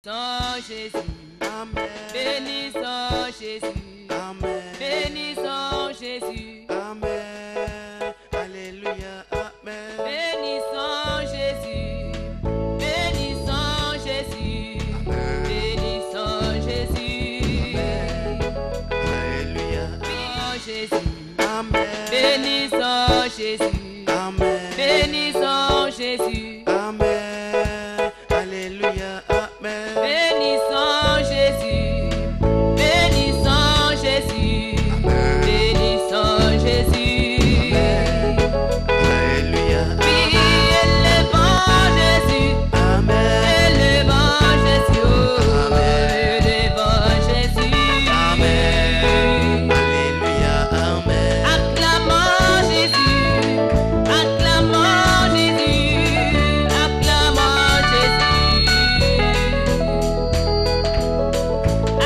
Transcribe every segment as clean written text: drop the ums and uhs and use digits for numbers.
Bénissons Jésus. Amen. Bénissons Jésus. Amen. Bénissons Jésus. Amen. Alléluia. Amen. Bénissons Jésus. Bénissons Jésus. Bénissons Jésus. Alléluia. Bénissons Jésus. Amen. Bénissons Jésus. Amen. Bénissons Jésus. Amen. Alléluia. Amen. Bénissons Jésus. Bénissons Jésus. Bénissons Jésus. Alléluia. Oui, élevons Jésus. Amen. Élevons Jésus. Oh, Amen. élevons Jésus. Amen. Alléluia. Amen. Acclamons Jésus. Acclamons Jésus. Acclamons Jésus.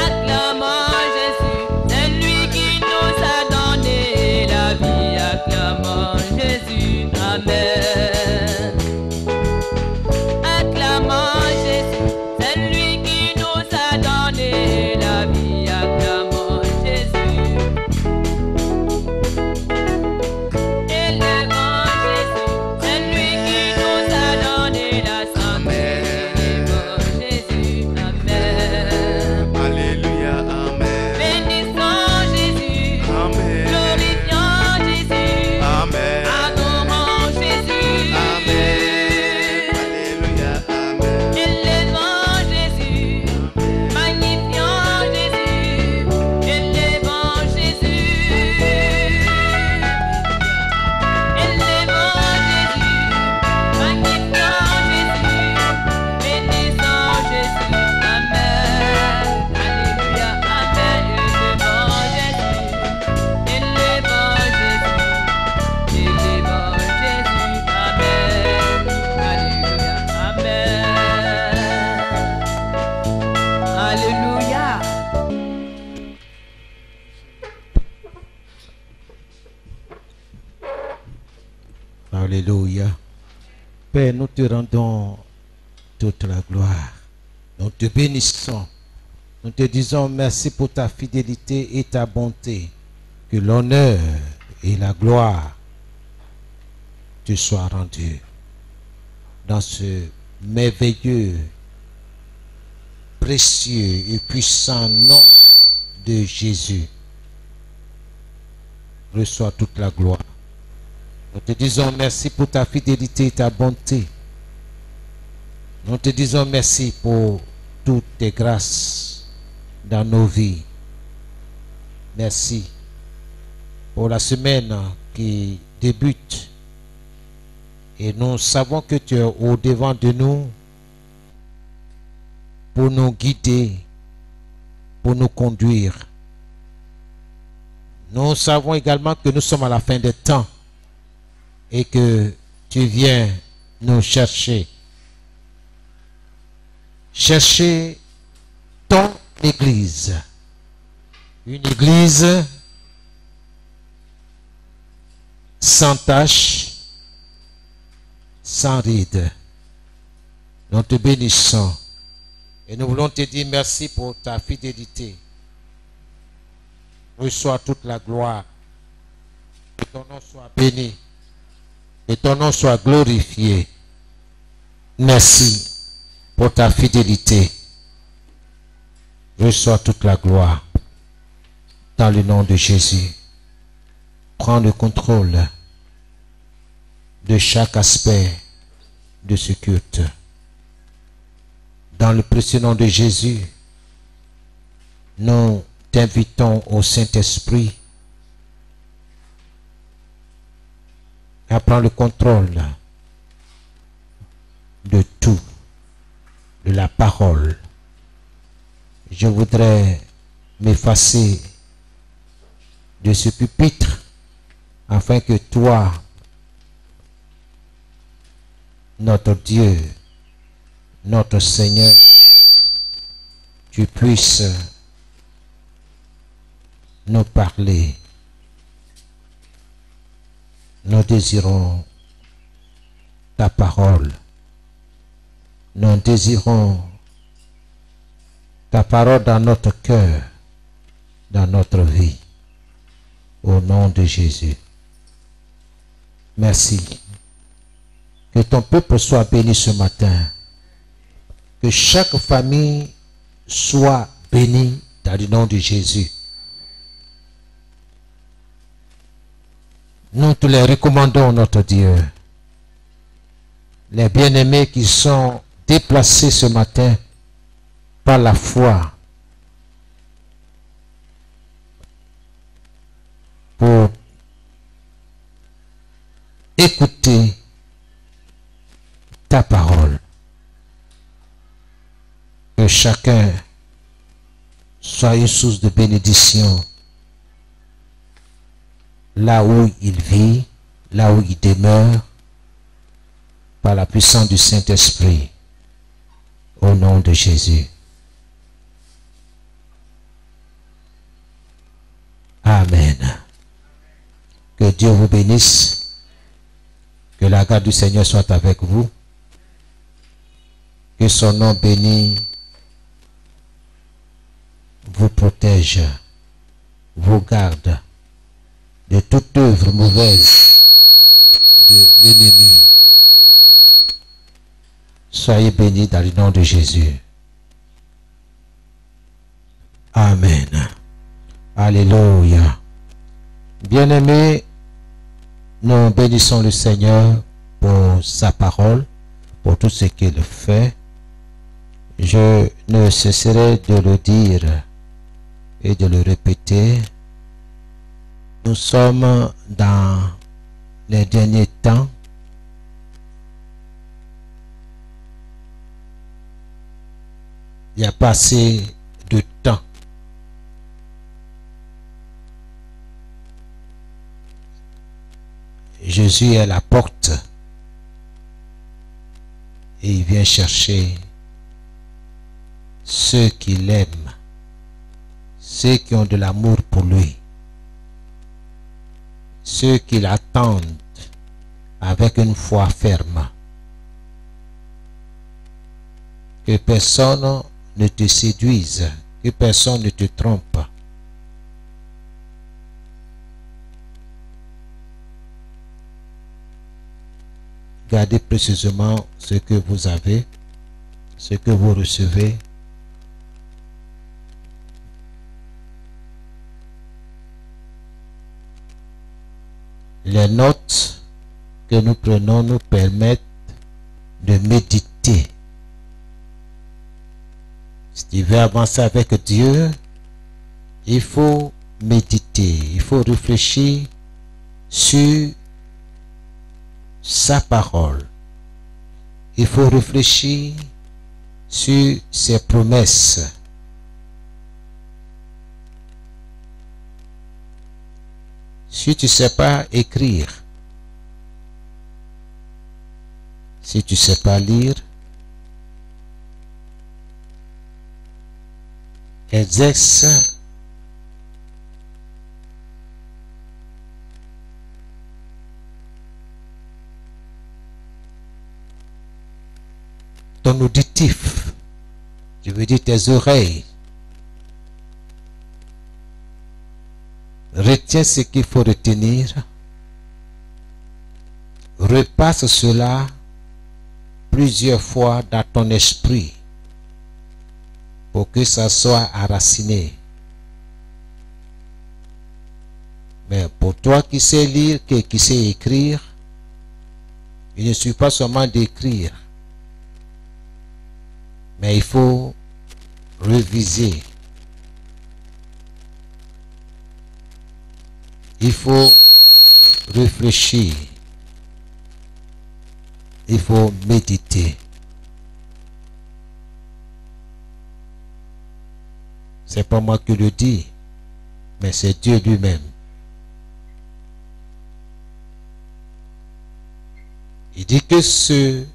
Acclamons Jésus. C'est lui qui nous a donné la vie. Acclamons Jésus. Amen. Acclamons Jésus. C'est lui qui nous a donné la vie. Acclamons Jésus. Élevons Jésus. C'est lui qui nous a donné la santé. Élevons Jésus. Amen. Alléluia. Amen. Bénissons Jésus. Amen. Glorifions Jésus. Amen. Adorons Jésus. Amen. Alléluia. Amen. Élevons Jésus. Magnifions Jésus. Élevons Jésus. Élevons Jésus. Magnifions Jésus. Bénissons Jésus. Amen. Alléluia. Amen. Élevons Jésus. Élevons Jésus. Élevons Jésus. Amen. Alléluia. Amen. Alléluia. Alléluia. Père, nous te rendons toute la gloire. Nous te bénissons. Nous te disons merci pour ta fidélité et ta bonté. Que l'honneur et la gloire te soient rendus dans ce merveilleux, précieux et puissant nom de Jésus. Reçois toute la gloire. Nous te disons merci pour ta fidélité et ta bonté. Nous te disons merci pour toutes tes grâces dans nos vies. Merci pour la semaine qui débute. Et nous savons que tu es au-devant de nous pour nous guider, pour nous conduire. Nous savons également que nous sommes à la fin des temps et que tu viens nous chercher. Chercher ton église. Une église sans tache, sans ride. Nous te bénissons et nous voulons te dire merci pour ta fidélité. Reçois toute la gloire. Que ton nom soit béni. Que ton nom soit glorifié. Merci pour ta fidélité. Reçois toute la gloire. Dans le nom de Jésus. Prends le contrôle de chaque aspect de ce culte. Dans le précieux nom de Jésus, nous t'invitons au Saint-Esprit à prendre le contrôle de tout, de la parole. Je voudrais m'effacer de ce pupitre afin que toi, notre Dieu, notre Seigneur, tu puisses nous parler. Nous désirons ta parole. Nous désirons ta parole dans notre cœur, dans notre vie. Au nom de Jésus. Merci. Que ton peuple soit béni ce matin. Que chaque famille soit bénie dans le nom de Jésus. Nous te les recommandons, notre Dieu. Les bien-aimés qui sont déplacés ce matin par la foi pour écouter ta parole. Que chacun soit une source de bénédiction là où il vit, là où il demeure, par la puissance du Saint-Esprit, au nom de Jésus. Amen. Que Dieu vous bénisse, que la grâce du Seigneur soit avec vous, que son nom béni vous protège, vous garde de toute œuvre mauvaise de l'ennemi. Soyez bénis dans le nom de Jésus. Amen. Alléluia. Bien-aimés, nous bénissons le Seigneur pour sa parole, pour tout ce qu'il fait. Je ne cesserai de le dire et de le répéter. Nous sommes dans les derniers temps. Il n'y a pas assez de temps. Jésus est à la porte et il vient chercher ceux qui l'aiment, ceux qui ont de l'amour pour lui, ceux qui l'attendent avec une foi ferme. Que personne ne te séduise, que personne ne te trompe. Gardez précisément ce que vous avez, ce que vous recevez. Les notes que nous prenons nous permettent de méditer. Si tu veux avancer avec Dieu, il faut méditer, il faut réfléchir sur sa parole. Il faut réfléchir sur ses promesses. Si tu ne sais pas écrire, si tu ne sais pas lire, exerce ton auditif, je veux dire tes oreilles. Retiens ce qu'il faut retenir. Repasse cela plusieurs fois dans ton esprit pour que ça soit enraciné. Mais pour toi qui sais lire, qui sais écrire, il ne suffit pas seulement d'écrire, mais il faut réviser. Il faut réfléchir. Il faut méditer. C'est pas moi qui le dis, mais c'est Dieu lui-même. Il dit que ce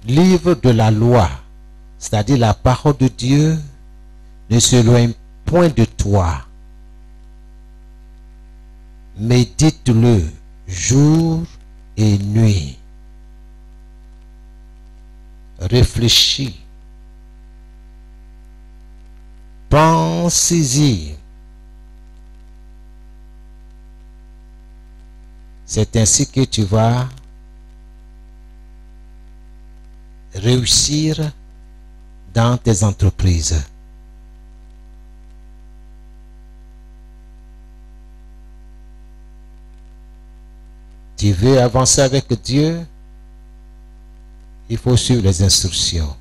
livre de la loi, c'est-à-dire la parole de Dieu, ne s'éloigne point de toi. Médite-le jour et nuit. Réfléchis. Pense-y. C'est ainsi que tu vas réussir dans tes entreprises. Tu veux avancer avec Dieu, il faut suivre les instructions.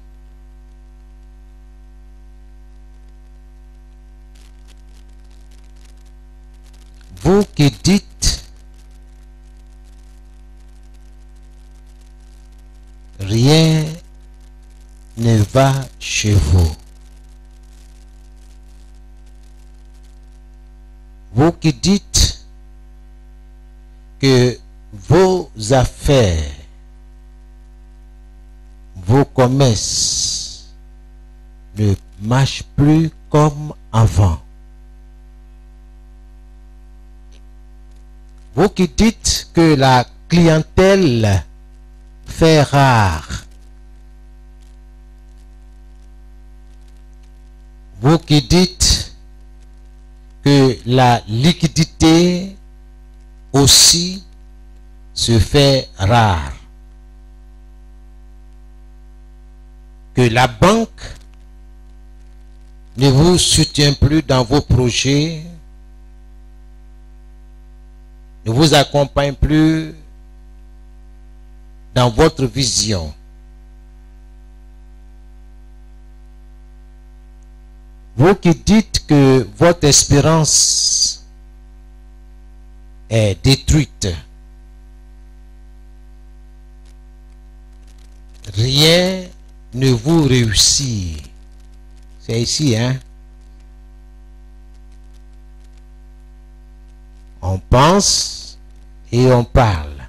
Vous qui dites rien ne va chez vous. Vous qui dites que vos affaires, vos commerces ne marchent plus comme avant. Vous qui dites que la clientèle fait rare. Vous qui dites que la liquidité aussi se fait rare. Que la banque ne vous soutient plus dans vos projets, ne vous accompagne plus dans votre vision. Vous qui dites que votre espérance est détruite, rien ne vous réussit. C'est ici, hein? On pense et on parle.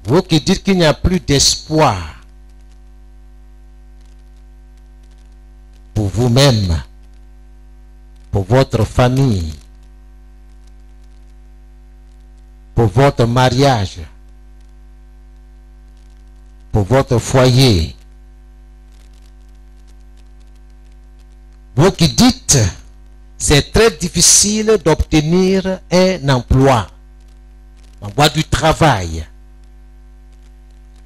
Vous qui dites qu'il n'y a plus d'espoir pour vous-même, pour votre famille, pour votre mariage, pour votre foyer. Vous qui dites c'est très difficile d'obtenir un emploi du travail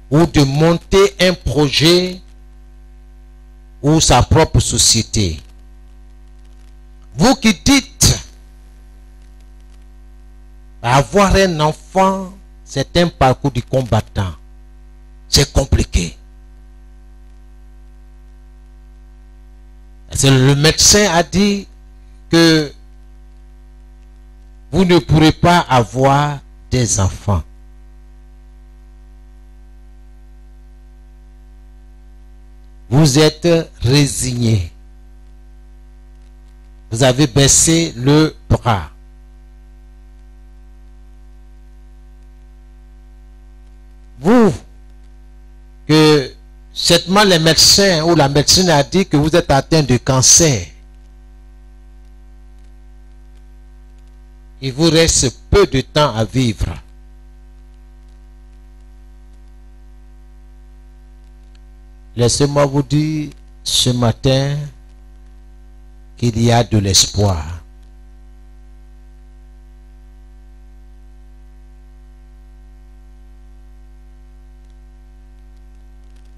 ou de monter un projet ou sa propre société. Vous qui dites avoir un enfant, c'est un parcours du combattant. C'est compliqué. Le médecin a dit que vous ne pourrez pas avoir des enfants. Vous êtes résigné. Vous avez baissé le bras. Vous, que certainement les médecins ou la médecine a dit que vous êtes atteint de cancer. Il vous reste peu de temps à vivre. Laissez-moi vous dire ce matin qu'il y a de l'espoir.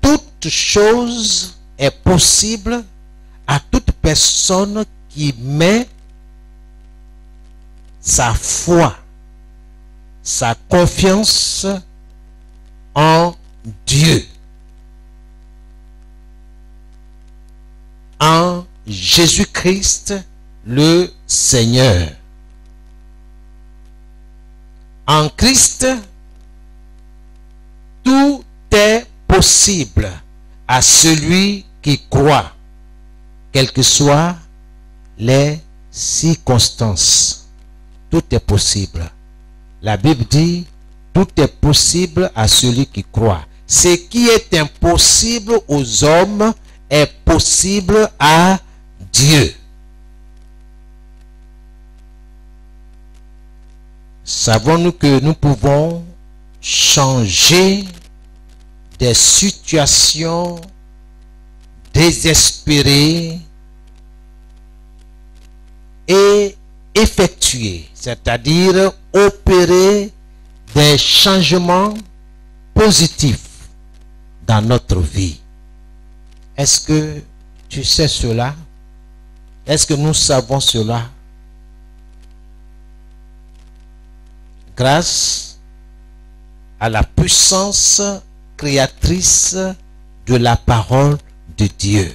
Toute chose est possible à toute personne qui met sa foi, sa confiance en Dieu, en Jésus-Christ le Seigneur. En Christ, tout est possible à celui qui croit, quelles que soient les circonstances. Tout est possible. La Bible dit, tout est possible à celui qui croit. Ce qui est impossible aux hommes est possible à Dieu. Savons-nous que nous pouvons changer des situations désespérer et effectuer, c'est-à-dire opérer des changements positifs dans notre vie. Est-ce que tu sais cela? Est-ce que nous savons cela? Grâce à la puissance créatrice de la parole de Dieu.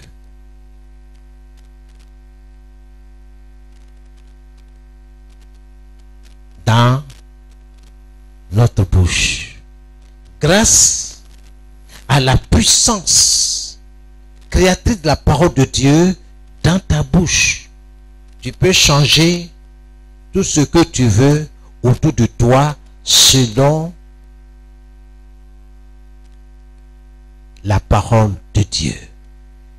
Dans notre bouche. Grâce à la puissance créatrice de la parole de Dieu dans ta bouche, tu peux changer tout ce que tu veux autour de toi selon la parole de Dieu,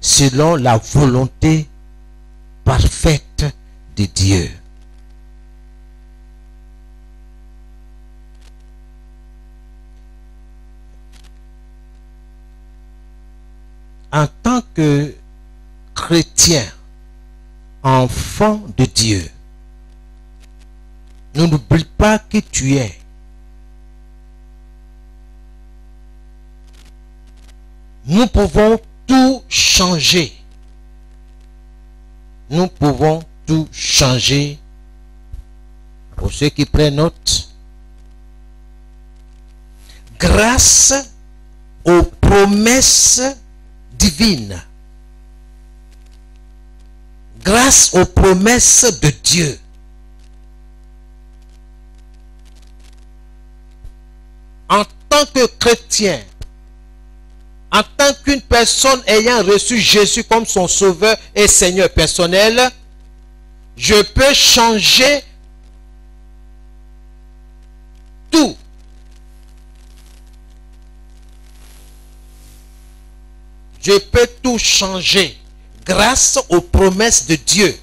selon la volonté parfaite de Dieu. En tant que chrétien, enfant de Dieu, n'oublie pas qui tu es. Nous pouvons tout changer. Nous pouvons tout changer. Pour ceux qui prennent note, grâce aux promesses divines, grâce aux promesses de Dieu, en tant que chrétien, en tant qu'une personne ayant reçu Jésus comme son sauveur et Seigneur personnel, je peux changer tout. Je peux tout changer grâce aux promesses de Dieu.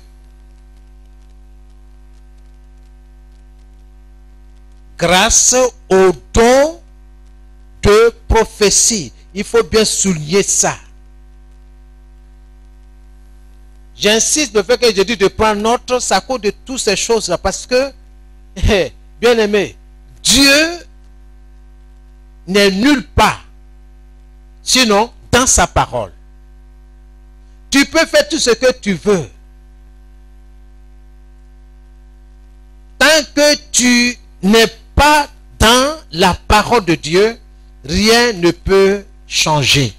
Grâce au don de prophétie. Il faut bien souligner ça. J'insiste le fait que je dis de prendre note, ça cause de toutes ces choses-là. Parce que, bien aimé, Dieu n'est nulle part, sinon dans sa parole. Tu peux faire tout ce que tu veux. Tant que tu n'es pas dans la parole de Dieu, rien ne peut changer.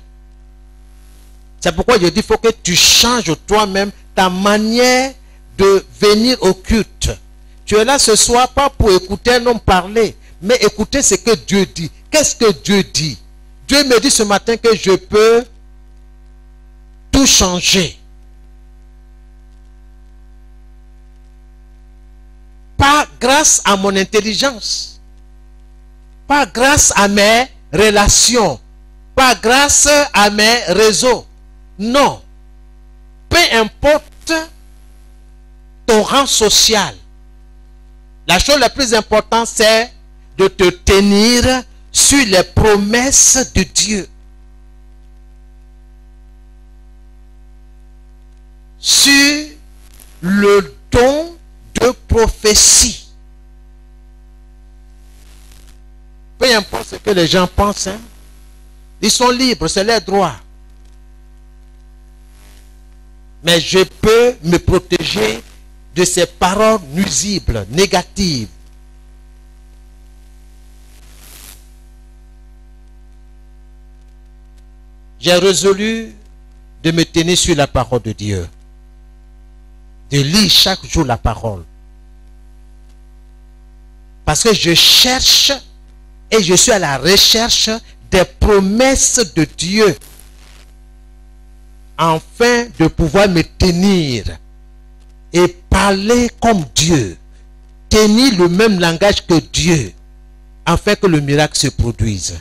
C'est pourquoi je dis qu'il faut que tu changes toi-même ta manière de venir au culte. Tu es là ce soir pas pour écouter un homme parler, mais écouter ce que Dieu dit. Qu'est-ce que Dieu dit? Dieu me dit ce matin que je peux tout changer. Pas grâce à mon intelligence, pas grâce à mes relations, pas grâce à mes réseaux. Non. Peu importe ton rang social, la chose la plus importante, c'est de te tenir sur les promesses de Dieu. Sur le don de prophétie. Peu importe ce que les gens pensent, hein, ils sont libres, c'est leur droit. Mais je peux me protéger de ces paroles nuisibles, négatives. J'ai résolu de me tenir sur la parole de Dieu. De lire chaque jour la parole. Parce que je cherche et je suis à la recherche des promesses de Dieu. Afin de pouvoir me tenir et parler comme Dieu. Tenir le même langage que Dieu. Afin que le miracle se produise.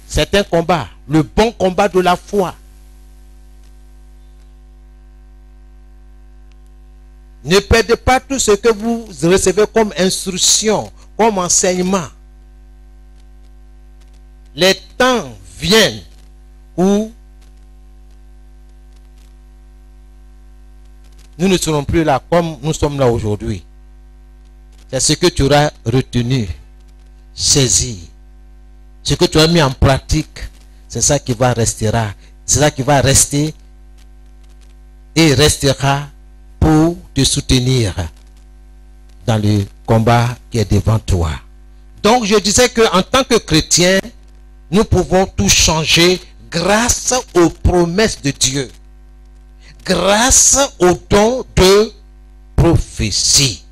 C'est un combat. Le bon combat de la foi. Ne perdez pas tout ce que vous recevez comme instruction, comme enseignement. Les temps vienne où nous ne serons plus là comme nous sommes là aujourd'hui. C'est ce que tu auras retenu, saisi. Ce que tu as mis en pratique, c'est ça qui va restera. C'est ça qui va rester et restera pour te soutenir dans le combat qui est devant toi. Donc je disais qu'en tant que chrétien, nous pouvons tout changer grâce aux promesses de Dieu. Grâce au don de prophétie.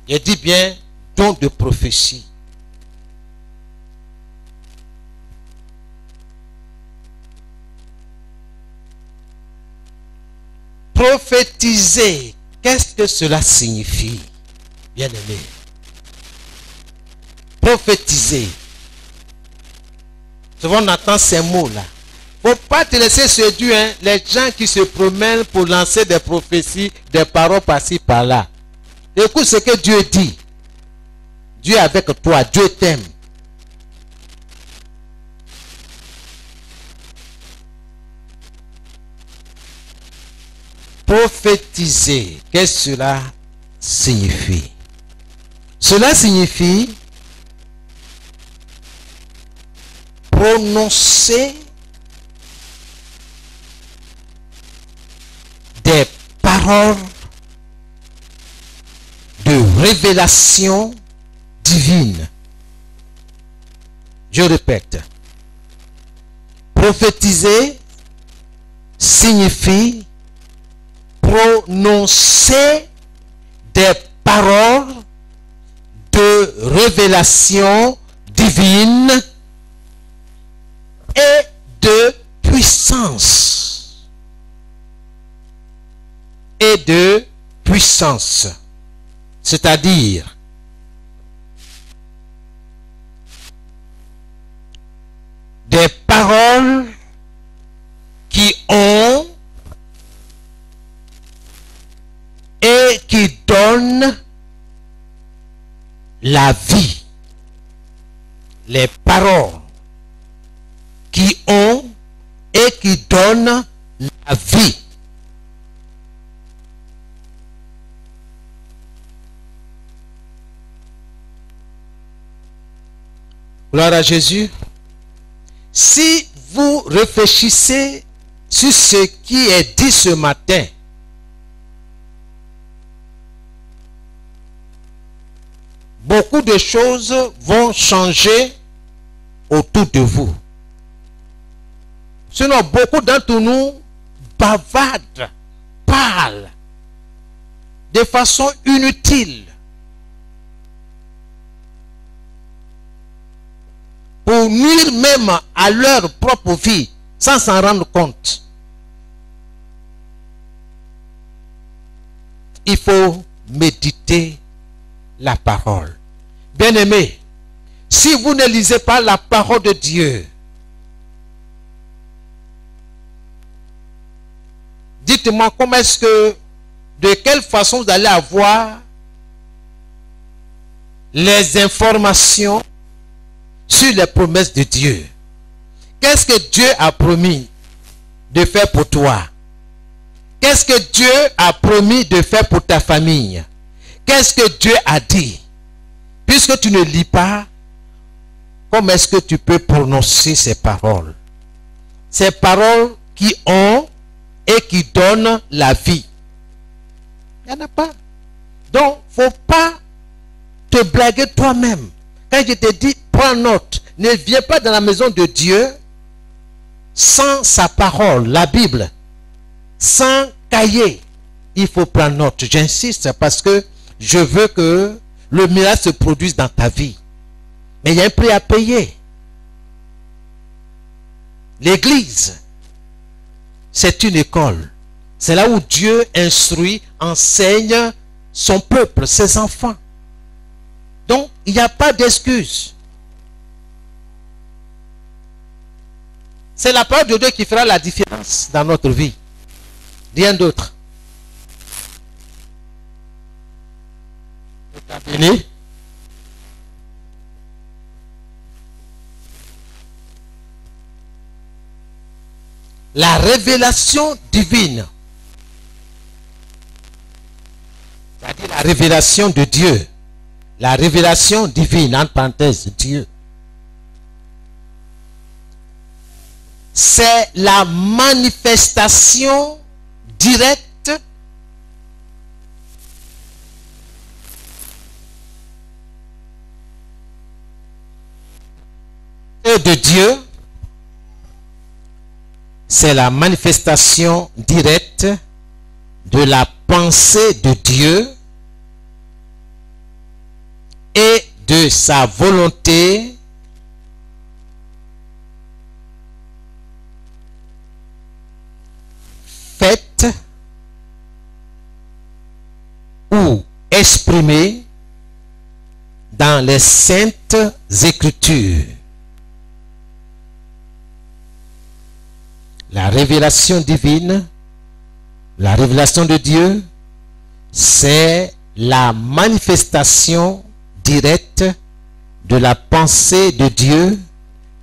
Je dis bien don de prophétie. Prophétiser, qu'est-ce que cela signifie, bien-aimé? Prophétiser. Souvent on entend ces mots-là. Faut pas te laisser séduire, hein, les gens qui se promènent pour lancer des prophéties, des paroles par-ci, par-là. Écoute ce que Dieu dit. Dieu est avec toi, Dieu t'aime. Prophétiser, qu'est-ce que cela signifie? Cela signifie prononcer des paroles de révélation divine. Je répète. Prophétiser signifie prononcer des paroles de révélation divine et de puissance. Et de puissance. C'est-à-dire des paroles qui ont et qui donnent la vie. Les paroles qui ont et qui donnent la vie. Gloire à Jésus. Si vous réfléchissez sur ce qui est dit ce matin, beaucoup de choses vont changer autour de vous. Sinon, beaucoup d'entre nous bavardent, parlent de façon inutile pour nuire même à leur propre vie sans s'en rendre compte. Il faut méditer la parole. Bien-aimés, si vous ne lisez pas la parole de Dieu, dites-moi comment est-ce que, de quelle façon vous allez avoir les informations sur les promesses de Dieu. Qu'est-ce que Dieu a promis de faire pour toi? Qu'est-ce que Dieu a promis de faire pour ta famille? Qu'est-ce que Dieu a dit? Puisque tu ne lis pas, comment est-ce que tu peux prononcer ces paroles? Ces paroles qui ont et qui donnent la vie. Il n'y en a pas. Donc, il ne faut pas te blaguer toi-même. Quand je te dis, prends note, ne viens pas dans la maison de Dieu sans sa parole, la Bible, sans cahier. Il faut prendre note. J'insiste parce que je veux que le miracle se produise dans ta vie. Mais il y a un prix à payer. L'église, c'est une école. C'est là où Dieu instruit, enseigne son peuple, ses enfants. Donc, il n'y a pas d'excuse. C'est la parole de Dieu qui fera la différence dans notre vie. Rien d'autre. Béni. la révélation divine. C'est-à-dire la révélation de Dieu. La révélation divine, entre parenthèses, Dieu. C'est la manifestation directe de Dieu. C'est la manifestation directe de la pensée de Dieu et de sa volonté faite ou exprimée dans les saintes Écritures. La révélation divine, la révélation de Dieu, c'est la manifestation directe de la pensée de Dieu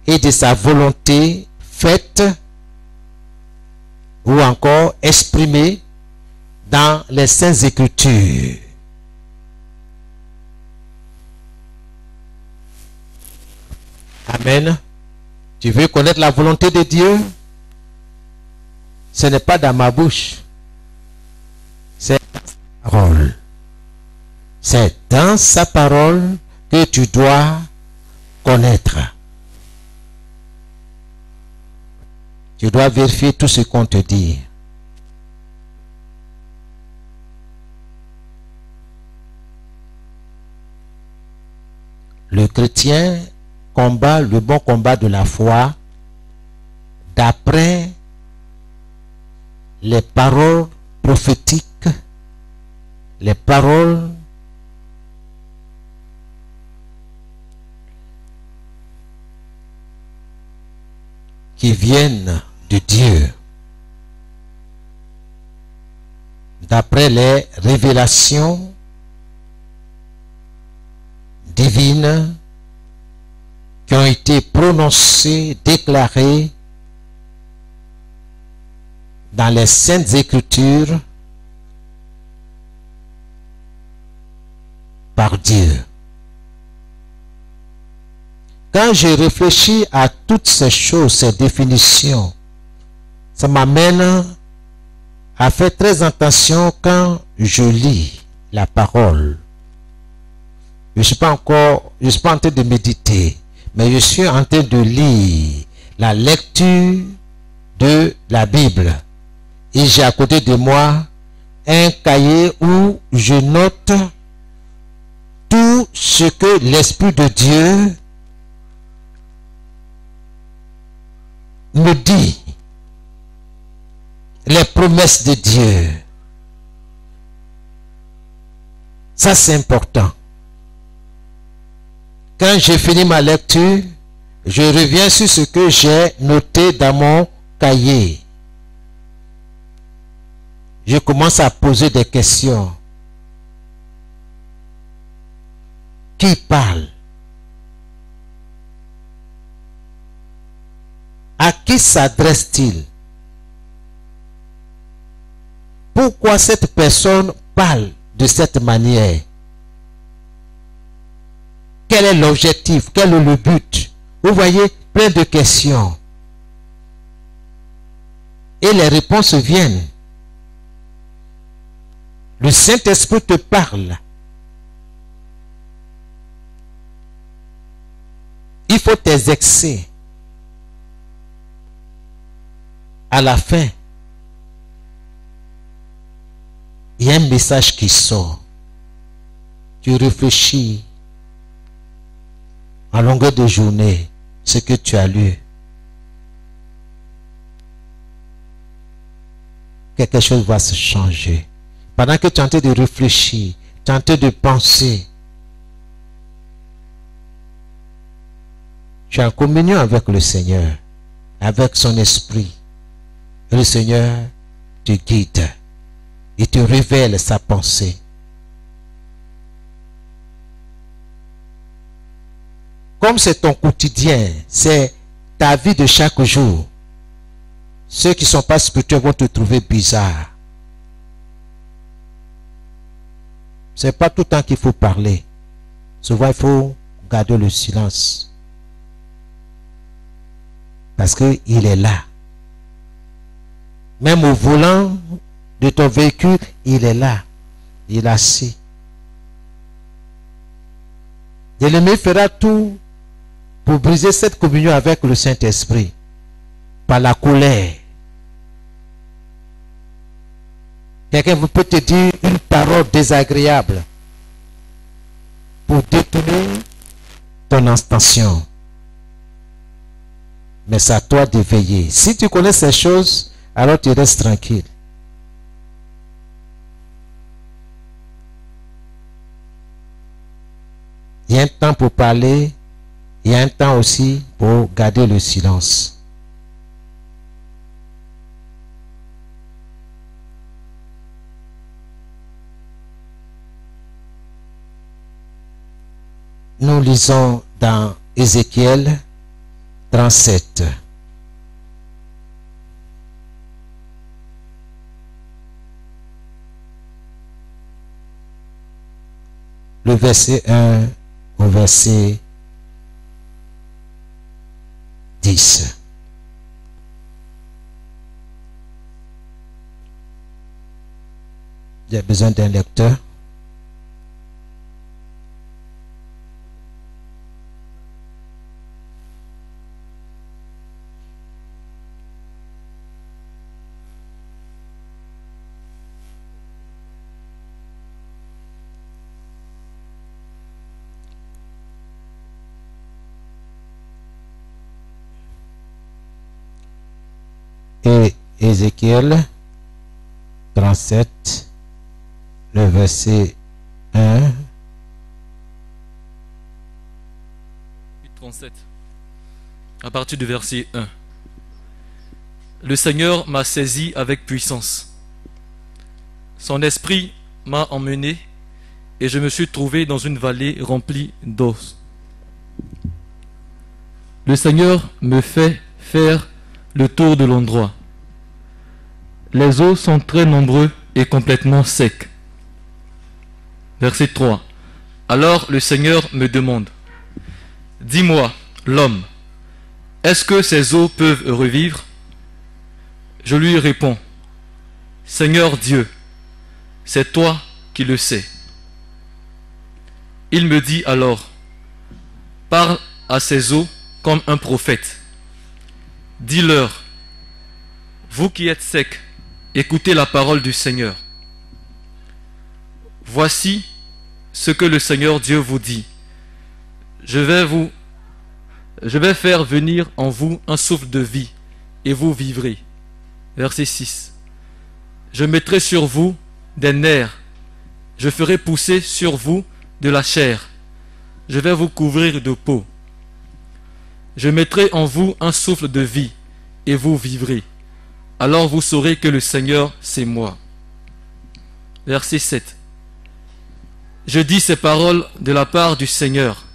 et de sa volonté faite ou encore exprimée dans les Saintes Écritures. Amen. Tu veux connaître la volonté de Dieu? Ce n'est pas dans ma bouche. C'est dans sa parole. C'est dans sa parole que tu dois connaître. Tu dois vérifier tout ce qu'on te dit. Le chrétien combat le bon combat de la foi d'après les paroles prophétiques, les paroles qui viennent de Dieu, d'après les révélations divines qui ont été prononcées, déclarées dans les Saintes Écritures par Dieu. Quand je réfléchis à toutes ces choses, ces définitions, ça m'amène à faire très attention quand je lis la parole. Je ne suis pas en train de méditer, mais je suis en train de lire la lecture de la Bible. Et j'ai à côté de moi un cahier où je note tout ce que l'Esprit de Dieu me dit. Les promesses de Dieu. Ça, c'est important. Quand j'ai fini ma lecture, je reviens sur ce que j'ai noté dans mon cahier. Je commence à poser des questions. Qui parle? À qui s'adresse-t-il? Pourquoi cette personne parle de cette manière? Quel est l'objectif? Quel est le but? Vous voyez, plein de questions. Et les réponses viennent. Le Saint-Esprit te parle. Il faut t'exercer. À la fin, il y a un message qui sort. Tu réfléchis en longueur de journée ce que tu as lu. Quelque chose va se changer. Pendant que tu es en train de réfléchir, tu es en train de penser, tu es en communion avec le Seigneur, avec son esprit. Et le Seigneur te guide. Il te révèle sa pensée. Comme c'est ton quotidien, c'est ta vie de chaque jour. Ceux qui ne sont pas spirituels vont te trouver bizarre. Ce n'est pas tout le temps qu'il faut parler. Souvent, il faut garder le silence. Parce qu'il est là. Même au volant de ton véhicule, il est là. Il est assis. L'ennemi fera tout pour briser cette communion avec le Saint-Esprit. Par la colère. Quelqu'un peut te dire une parole désagréable pour détourner ton intention. Mais c'est à toi de veiller. Si tu connais ces choses, alors tu restes tranquille. Il y a un temps pour parler, il y a un temps aussi pour garder le silence. Nous lisons dans Ézéchiel 37. Le verset 1 au verset 10. J'ai besoin d'un lecteur. Et Ézéchiel 37, le verset 1. 37. À partir du verset 1. Le Seigneur m'a saisi avec puissance. Son esprit m'a emmené et je me suis trouvé dans une vallée remplie d'eau. Le Seigneur me fait faire le tour de l'endroit. Les eaux sont très nombreux et complètement secs. Verset 3. Alors le Seigneur me demande: dis-moi, l'homme, est-ce que ces eaux peuvent revivre? Je lui réponds: Seigneur Dieu, c'est toi qui le sais. Il me dit alors: parle à ces eaux comme un prophète. Dis-leur: vous qui êtes secs, écoutez la parole du Seigneur. Voici ce que le Seigneur Dieu vous dit. Je vais faire venir en vous un souffle de vie, et vous vivrez. Verset 6. Je mettrai sur vous des nerfs, je ferai pousser sur vous de la chair, je vais vous couvrir de peau. Je mettrai en vous un souffle de vie, et vous vivrez. Alors vous saurez que le Seigneur, c'est moi. Verset 7. Je dis ces paroles de la part du Seigneur,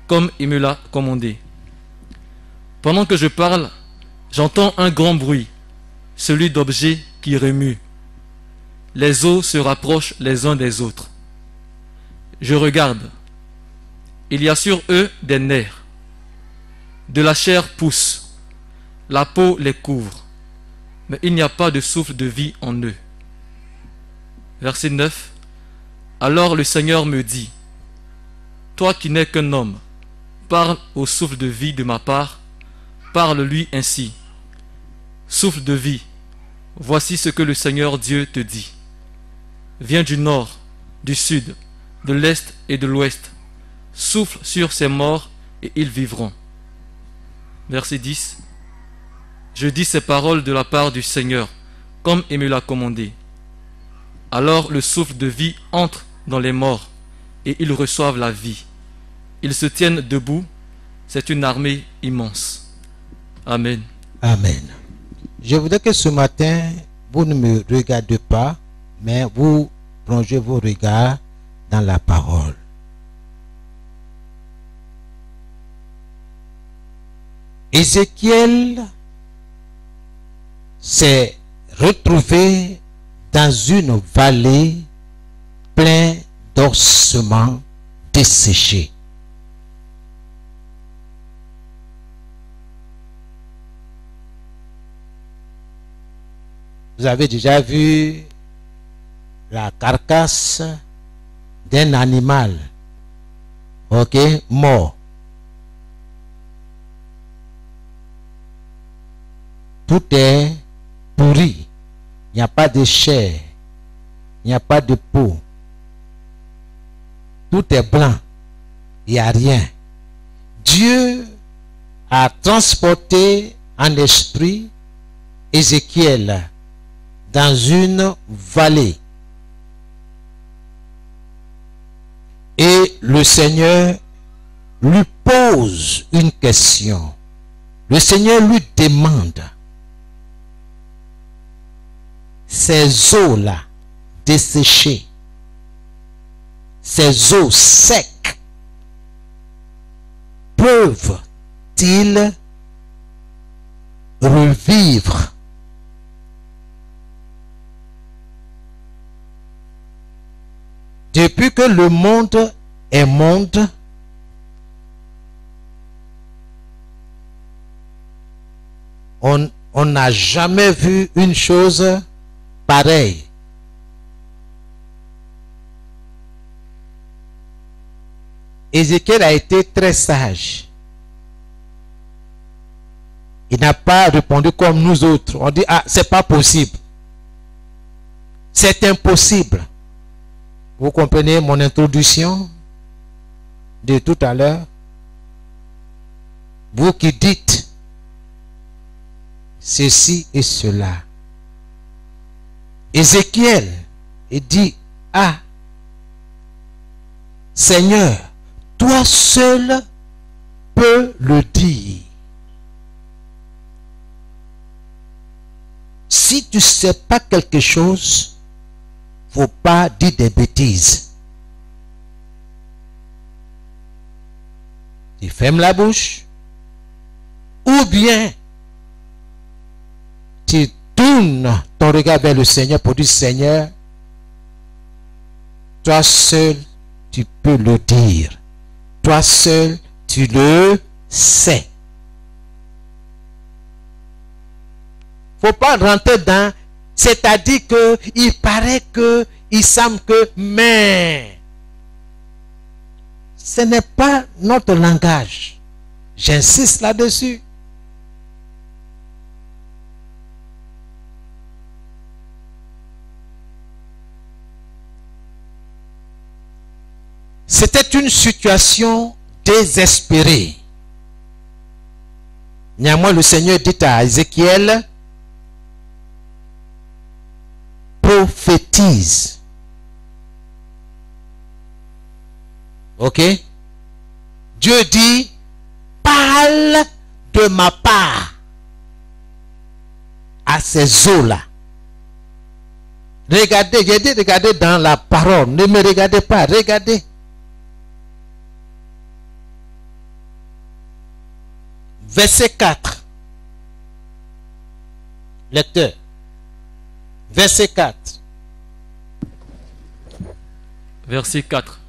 comme il me l'a commandé. Pendant que je parle, j'entends un grand bruit, celui d'objets qui remuent. Les eaux se rapprochent les uns des autres. Je regarde. Il y a sur eux des nerfs. De la chair pousse. La peau les couvre. Mais il n'y a pas de souffle de vie en eux. Verset 9. Alors le Seigneur me dit: toi qui n'es qu'un homme, parle au souffle de vie de ma part, parle-lui ainsi. Souffle de vie, voici ce que le Seigneur Dieu te dit. Viens du nord, du sud, de l'est et de l'ouest. Souffle sur ces morts et ils vivront. Verset 10. Je dis ces paroles de la part du Seigneur, comme il me l'a commandé. Alors le souffle de vie entre dans les morts, et ils reçoivent la vie. Ils se tiennent debout, c'est une armée immense. Amen. Amen. Je voudrais que ce matin, vous ne me regardez pas, mais vous plongez vos regards dans la parole. Ézéchiel s'est retrouvé dans une vallée pleine d'ossements desséchés. Vous avez déjà vu la carcasse d'un animal, ok, mort. Tout est pourri. Il n'y a pas de chair. Il n'y a pas de peau. Tout est blanc. Il n'y a rien. Dieu a transporté en esprit Ézéchiel dans une vallée. Et le Seigneur lui pose une question. Le Seigneur lui demande: ces eaux-là desséchées, ces eaux secs, peuvent-ils revivre? Depuis que le monde est monde, on n'a jamais vu une chose pareille. Ézéchiel a été très sage. Il n'a pas répondu comme nous autres. On dit: ah, c'est pas possible. C'est impossible. Vous comprenez mon introduction de tout à l'heure? Vous qui dites ceci et cela. Ézéchiel, il dit: ah, Seigneur, toi seul peux le dire. Si tu ne sais pas quelque chose, faut pas dire des bêtises. Tu fermes la bouche, ou bien tu tournes ton regard vers le Seigneur pour dire: Seigneur, toi seul tu peux le dire. Toi seul tu le sais. Faut pas rentrer dans, c'est-à-dire que il paraît que, il semble que, mais ce n'est pas notre langage. J'insiste là-dessus. C'était une situation désespérée. Néanmoins, le Seigneur dit à Ézéchiel: prophétise. Ok? Dieu dit: parle de ma part à ces eaux-là. Regardez, j'ai dit regardez dans la parole. Ne me regardez pas, regardez. Verset 4. Lecteur. Verset 4. Verset 4.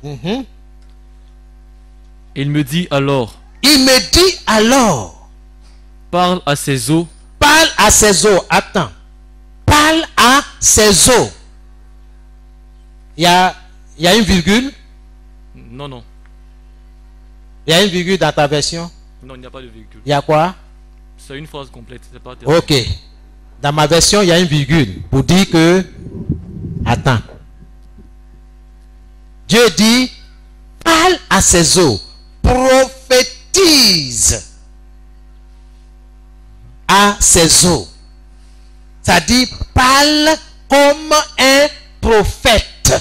Il me dit alors: Il me dit alors: parle à ces eaux. Parle à ces eaux. Attends. Parle à ces eaux. Il y a une virgule? Non, non. Il y a une virgule dans ta version? Non, il n'y a pas de virgule. Il y a quoi? C'est une phrase complète. C'est pas terminé. Ok. Dans ma version, il y a une virgule pour dire que... Attends. Dieu dit: parle à ces eaux. Prophétise à ces eaux. Ça dit: parle comme un prophète.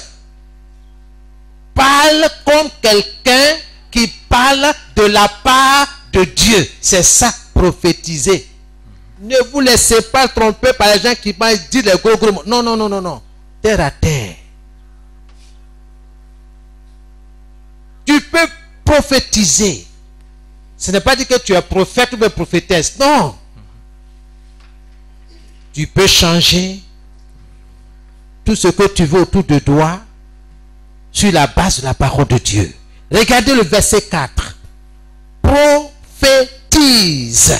Parle comme quelqu'un qui parle de la part de Dieu. C'est ça, prophétiser. Ne vous laissez pas tromper par les gens qui disent les gros mots. Non, non, non, non, non. Terre à terre. Tu peux prophétiser. Ce n'est pas dit que tu es prophète ou prophétesse. Non. Tu peux changer tout ce que tu veux autour de toi sur la base de la parole de Dieu. Regardez le verset 4. Prophétise.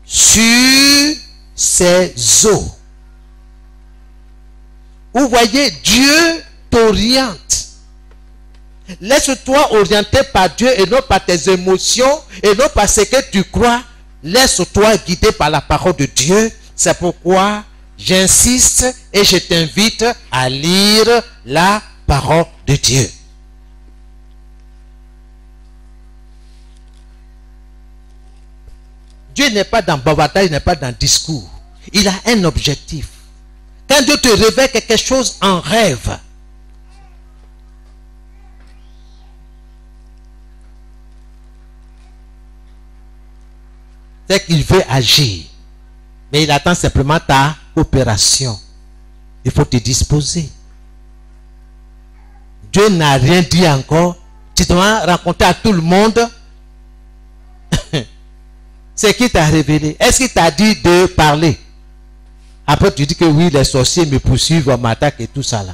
Sur ces eaux. Vous voyez, Dieu t'oriente. Laisse-toi orienter par Dieu et non par tes émotions et non par ce que tu crois. Laisse-toi guider par la parole de Dieu. C'est pourquoi j'insiste et je t'invite à lire la parole de Dieu. Dieu n'est pas dans bavardage, il n'est pas dans discours. Il a un objectif. Quand Dieu te révèle quelque chose en rêve, c'est qu'il veut agir. Mais il attend simplement ta coopération. Il faut te disposer. Dieu n'a rien dit encore. Tu dois raconter à tout le monde. C'est qui t'a révélé. Est-ce qu'il t'a dit de parler? Après tu dis que oui, les sorciers me poursuivent, m'attaquent et tout ça là.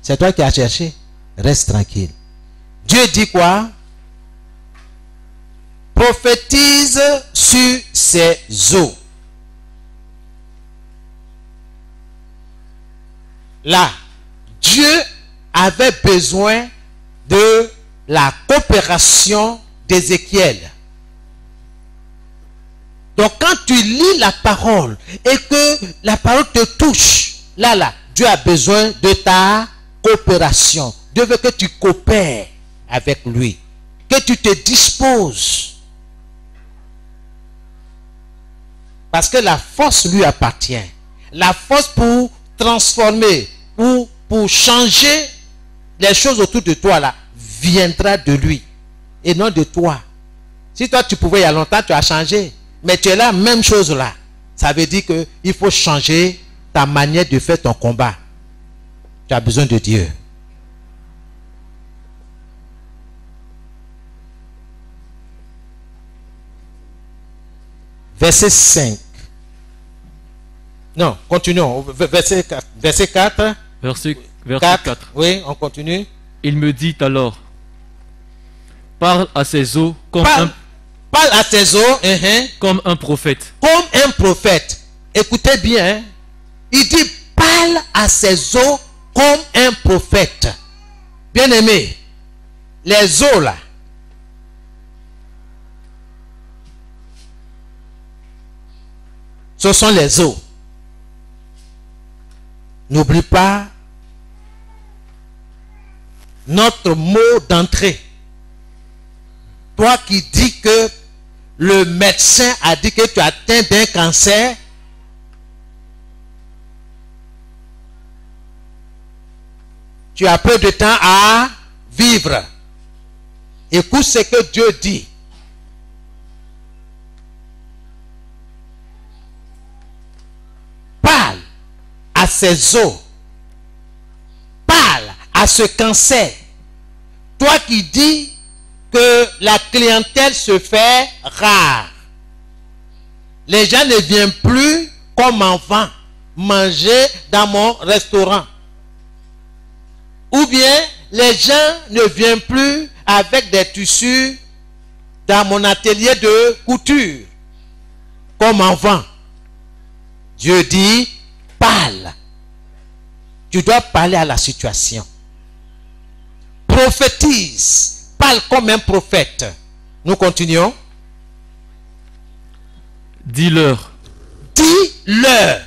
C'est toi qui as cherché. Reste tranquille. Dieu dit quoi? Prophétise sur ces eaux. Là, Dieu avait besoin de la coopération d'Ézéchiel. Donc quand tu lis la parole et que la parole te touche, là, Dieu a besoin de ta coopération. Dieu veut que tu coopères avec lui, que tu te disposes. Parce que la force lui appartient. La force pour transformer ou pour changer les choses autour de toi là viendra de lui et non de toi. Si toi tu pouvais il y a longtemps, tu as changé. Mais tu es là, même chose là. Ça veut dire qu'il faut changer ta manière de faire ton combat. Tu as besoin de Dieu. Verset 5. Non, continuons. Verset 4. Verset 4. Verset 4. Oui, on continue. Il me dit alors, parle à ces eaux comme Parle à tes eaux comme un prophète. Comme un prophète. Écoutez bien. Hein? Il dit parle à ces eaux comme un prophète. Bien aimé. Les eaux là. Ce sont les eaux. N'oublie pas notre mot d'entrée. Toi qui dis que le médecin a dit que tu as atteint d'un cancer, tu as peu de temps à vivre. Écoute ce que Dieu dit. Parle à ces eaux. Parle à ce cancer. Toi qui dis que la clientèle se fait rare. Les gens ne viennent plus comme avant manger dans mon restaurant. Ou bien les gens ne viennent plus avec des tissus dans mon atelier de couture comme avant. Dieu dit, parle. Tu dois parler à la situation. Prophétise. Parle comme un prophète. Nous continuons. Dis-leur. Dis-leur.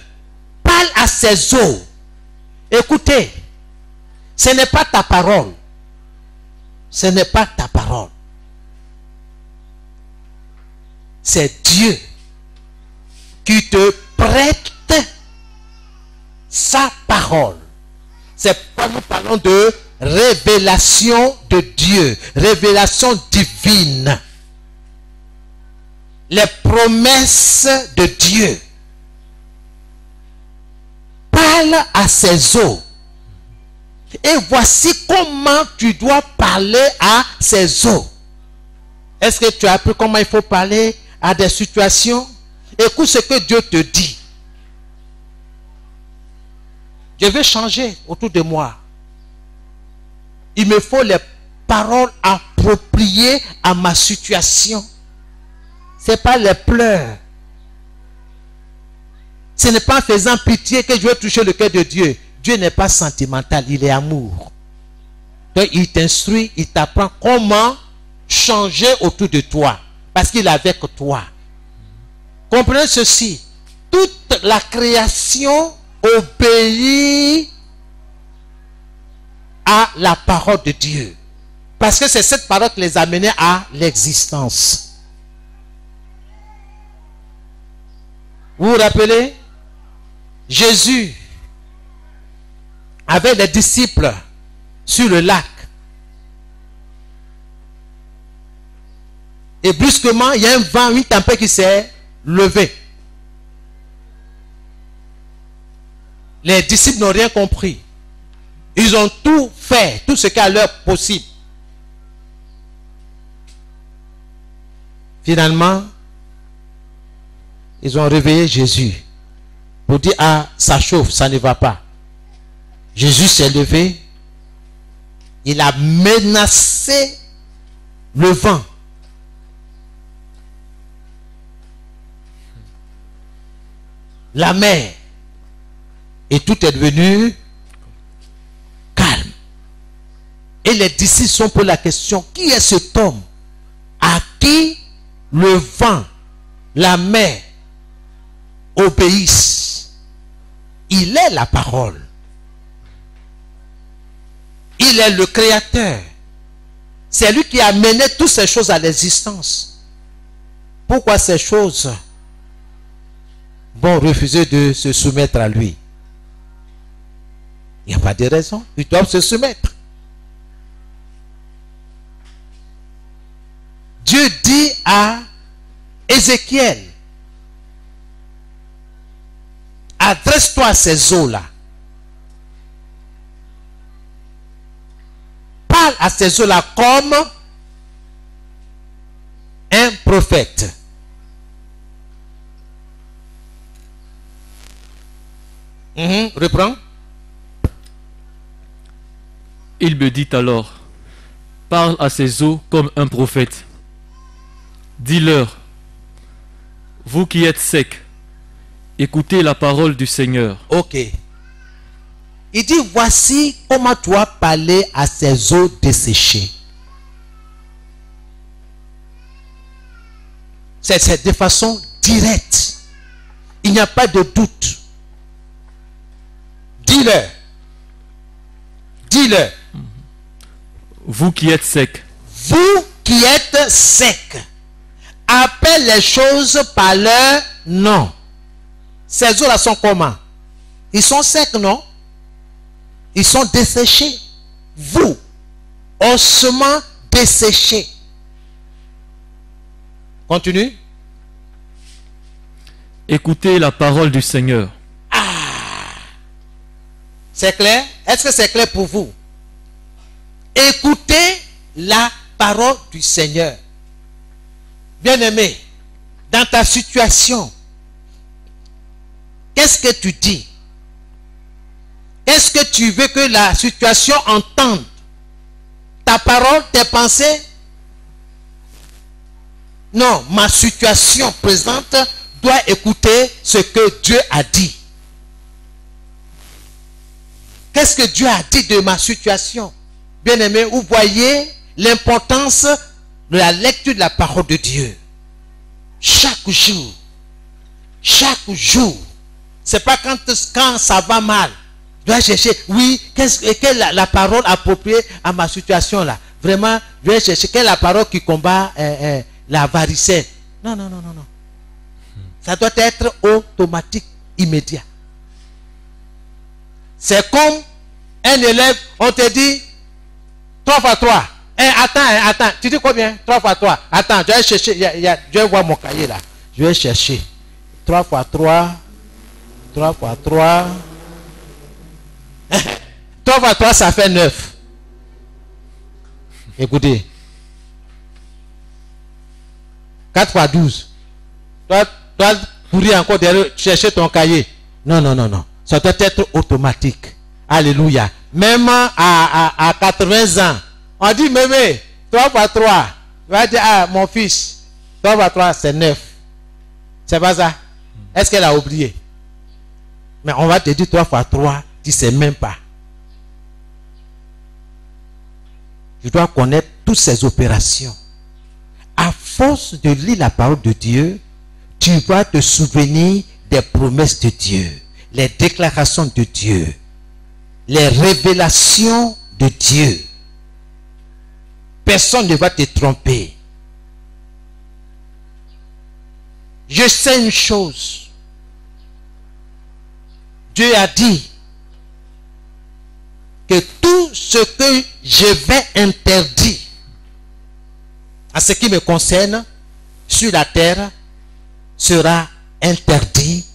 Parle à ces eaux. Écoutez. Ce n'est pas ta parole. Ce n'est pas ta parole. C'est Dieu qui te prête sa parole. C'est pourquoi nous parlons de révélation de Dieu, révélation divine. Les promesses de Dieu. Parle à ces eaux. Et voici comment tu dois parler à ces eaux. Est-ce que tu as appris comment il faut parler à des situations? Écoute ce que Dieu te dit. Je veux changer autour de moi. Il me faut les paroles appropriées à ma situation. Ce n'est pas les pleurs. Ce n'est pas en faisant pitié que je veux toucher le cœur de Dieu. Dieu n'est pas sentimental, il est amour. Donc il t'instruit, il t'apprend comment changer autour de toi. Parce qu'il est avec toi. Comprenez ceci. Toute la création obéit à la parole de Dieu. Parce que c'est cette parole qui les a menés à l'existence. Vous vous rappelez? Jésus avait les disciples sur le lac. Et brusquement, il y a un vent, une tempête qui s'est levée. Les disciples n'ont rien compris. Ils ont tout fait, tout ce qui est à leur possible. Finalement, ils ont réveillé Jésus pour dire: ah, ça chauffe, ça ne va pas. Jésus s'est levé. Il a menacé le vent. La mer. Et tout est devenu calme. Et les disciples sont posés la question: qui est cet homme à qui le vent, la mer obéissent? Il est la parole. Il est le créateur. C'est lui qui a mené toutes ces choses à l'existence. Pourquoi ces choses vont refuser de se soumettre à lui? Il n'y a pas de raison. Ils doivent se soumettre. Dieu dit à Ézéchiel: adresse-toi à ces eaux-là. Parle à ces eaux-là comme un prophète. Reprends. Il me dit alors: parle à ces eaux comme un prophète. Dis-leur: vous qui êtes secs, écoutez la parole du Seigneur. Ok. Il dit: voici comment tu dois parler à ces eaux desséchées. C'est de façon directe. Il n'y a pas de doute. Dis-leur. Dis-leur. Vous qui êtes secs. Vous qui êtes secs. Appelle les choses par leur nom. Ces eaux-là sont comment? Ils sont secs, non? Ils sont desséchés. Vous, ossements desséchés. Continue. Écoutez la parole du Seigneur. C'est clair? Est-ce que c'est clair pour vous? Écoutez la parole du Seigneur. Bien-aimé, dans ta situation, qu'est-ce que tu dis? Est-ce que tu veux que la situation entende ta parole, tes pensées? Non, ma situation présente doit écouter ce que Dieu a dit. Qu'est-ce que Dieu a dit de ma situation? Bien-aimé, vous voyez l'importance de la lecture de la parole de Dieu. Chaque jour. Chaque jour. C'est pas quand ça va mal. Je dois chercher, oui, quelle est la parole appropriée à ma situation là? Vraiment, je vais chercher quelle est la parole qui combat la varicelle. Non, non, non, non, non. Ça doit être automatique, immédiat. C'est comme un élève, on te dit 3 fois 3. Attends. Tu dis combien? 3 fois 3. Attends, je vais chercher. Je vais voir mon cahier là. Je vais chercher. 3 fois 3. 3 fois 3. 3 fois 3, ça fait 9. Écoutez. 4 fois 12. Toi, courir encore derrière, chercher ton cahier. Non, non, non, non. Ça doit être automatique. Alléluia. Même à 80 ans, on dit, mémé, 3 fois 3. Tu vas dire, ah, mon fils, 3 fois 3, c'est 9. C'est pas ça? Est-ce qu'elle a oublié? Mais on va te dire 3 fois 3, tu ne sais même pas. Tu dois connaître toutes ces opérations. À force de lire la parole de Dieu, tu vas te souvenir des promesses de Dieu, les déclarations de Dieu, les révélations de Dieu. Personne ne va te tromper. Je sais une chose. Dieu a dit que tout ce que je vais interdire en ce qui me concerne sur la terre sera interdit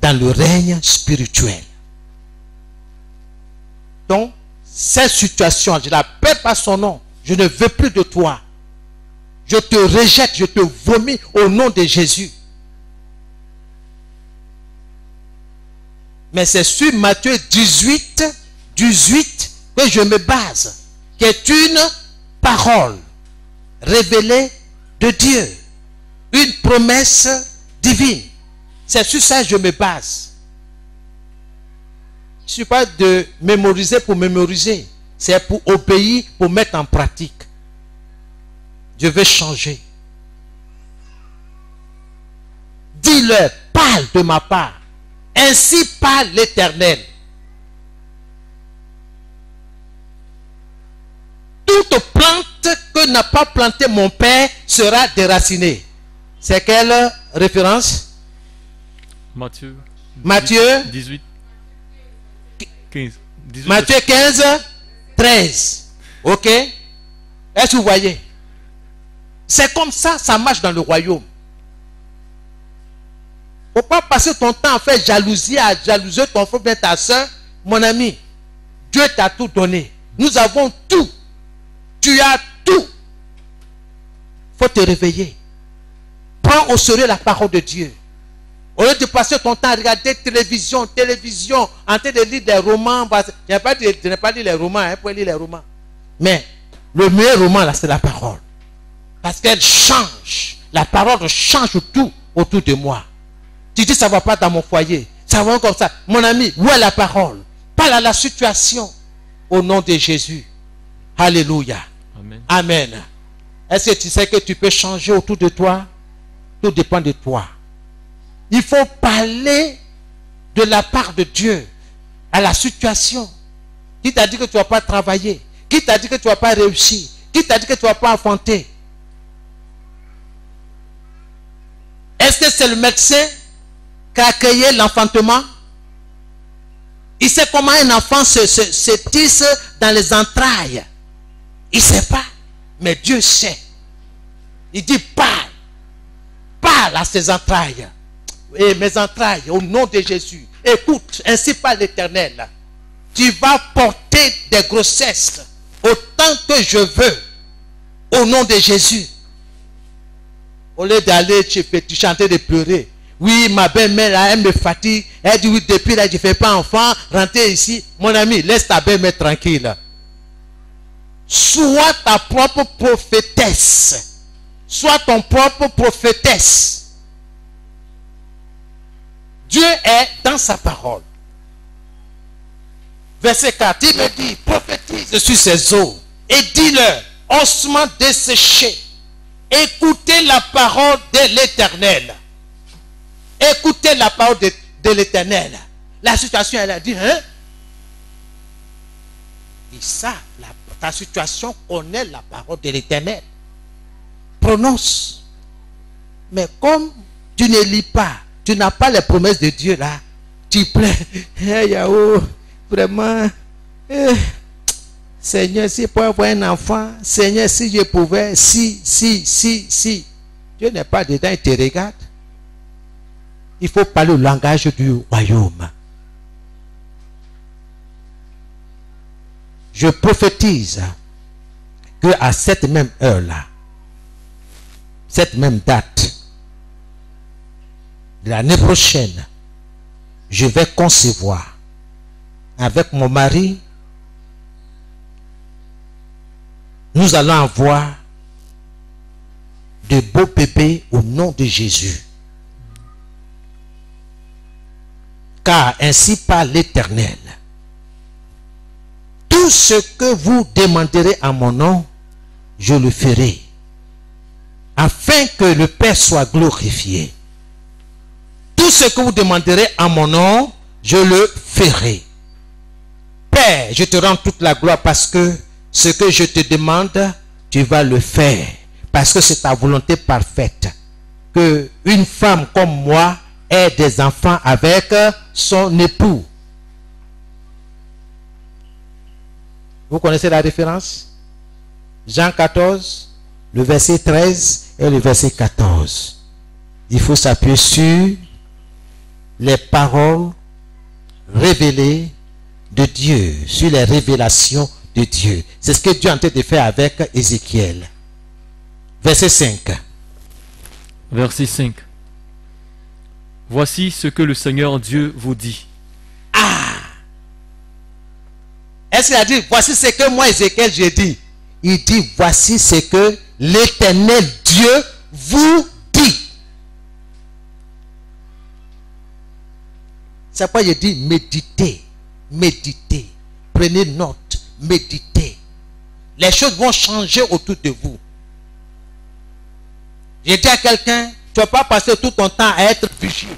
dans le règne spirituel. Donc, cette situation, je l'appelle par son nom. Je ne veux plus de toi. Je te rejette, je te vomis au nom de Jésus. Mais c'est sur Matthieu 18 que je me base, qui est une parole révélée de Dieu, une promesse divine. C'est sur ça que je me base. Je ne suis pas de mémoriser pour mémoriser. C'est pour obéir, pour mettre en pratique. Je veux changer. Dis-leur, parle de ma part. Ainsi parle l'Éternel. Toute plante que n'a pas planté mon Père sera déracinée. C'est quelle référence? Matthieu 18. 15. 18. Matthieu 15, 13. Ok? Est-ce que vous voyez? C'est comme ça, ça marche dans le royaume. Il ne faut pas passer ton temps à faire jalousie, à jalouser ton frère, bien ta soeur. Mon ami, Dieu t'a tout donné. Nous avons tout. Tu as tout. Il faut te réveiller. Prends au sérieux la parole de Dieu. Au lieu de passer ton temps à regarder télévision, en train de lire des romans. Je n'ai pas lu les romans, hein, pour lire les romans. Mais le meilleur roman, là, c'est la parole. Parce qu'elle change. La parole change tout autour de moi. Tu dis, ça ne va pas dans mon foyer. Ça va comme ça. Mon ami, où est la parole? Parle à la situation. Au nom de Jésus. Alléluia. Amen. Amen. Est-ce que tu sais que tu peux changer autour de toi? Tout dépend de toi. Il faut parler de la part de Dieu à la situation. Qui t'a dit que tu ne vas pas travailler? Qui t'a dit que tu ne vas pas réussir? Qui t'a dit que tu ne vas pas enfanter? Est-ce que c'est le médecin qui a créé l'enfantement? Il sait comment un enfant se tisse dans les entrailles. Il ne sait pas. Mais Dieu sait. Il dit parle. Parle à ses entrailles. Et mes entrailles, au nom de Jésus. Écoute, ainsi parle l'Éternel. Tu vas porter des grossesses autant que je veux. Au nom de Jésus. Au lieu d'aller chez tu chanter de pleurer. Oui, ma belle-mère, elle me fatigue. Elle dit, oui, depuis là, je ne fais pas enfant. Rentrez ici. Mon ami, laisse ta belle-mère tranquille. Sois ta propre prophétesse. Sois ton propre prophétesse. Dieu est dans sa parole. Verset 4, il me dit, prophétise sur ces eaux. Et dis-leur, ossements desséchés. Écoutez la parole de l'Éternel. Écoutez la parole de l'Éternel. La situation, elle a dit, hein? Et ça, ta situation connaît la parole de l'Éternel. Prononce. Mais comme tu ne lis pas, tu n'as pas les promesses de Dieu là, tu plais. Hey, Yahoo, vraiment. Seigneur, si je pouvais avoir un enfant, Seigneur, si je pouvais, si. Dieu n'est pas dedans, il te regarde. Il faut parler le langage du royaume. Je prophétise que à cette même heure-là, cette même date de l'année prochaine, je vais concevoir avec mon mari. Nous allons avoir de beaux bébés au nom de Jésus. Car ainsi parle l'Éternel. Tout ce que vous demanderez en mon nom, je le ferai, afin que le Père soit glorifié. Tout ce que vous demanderez en mon nom, je le ferai. Père, je te rends toute la gloire parce que ce que je te demande, tu vas le faire. Parce que c'est ta volonté parfaite. Que une femme comme moi ait des enfants avec son époux. Vous connaissez la référence? Jean 14, le verset 13 et le verset 14. Il faut s'appuyer sur les paroles révélées de Dieu, sur les révélations de Dieu. C'est ce que Dieu est en train de faire avec Ézéchiel. Verset 5. Verset 5. Voici ce que le Seigneur Dieu vous dit. Est-ce qu'il a dit, voici ce que moi, Ézéchiel, j'ai dit? Il dit, voici ce que l'Éternel Dieu vous dit. C'est pourquoi il dit, méditez, méditez, prenez note, méditez. Les choses vont changer autour de vous. J'ai dit à quelqu'un, tu ne vas pas passer tout ton temps à être vigile.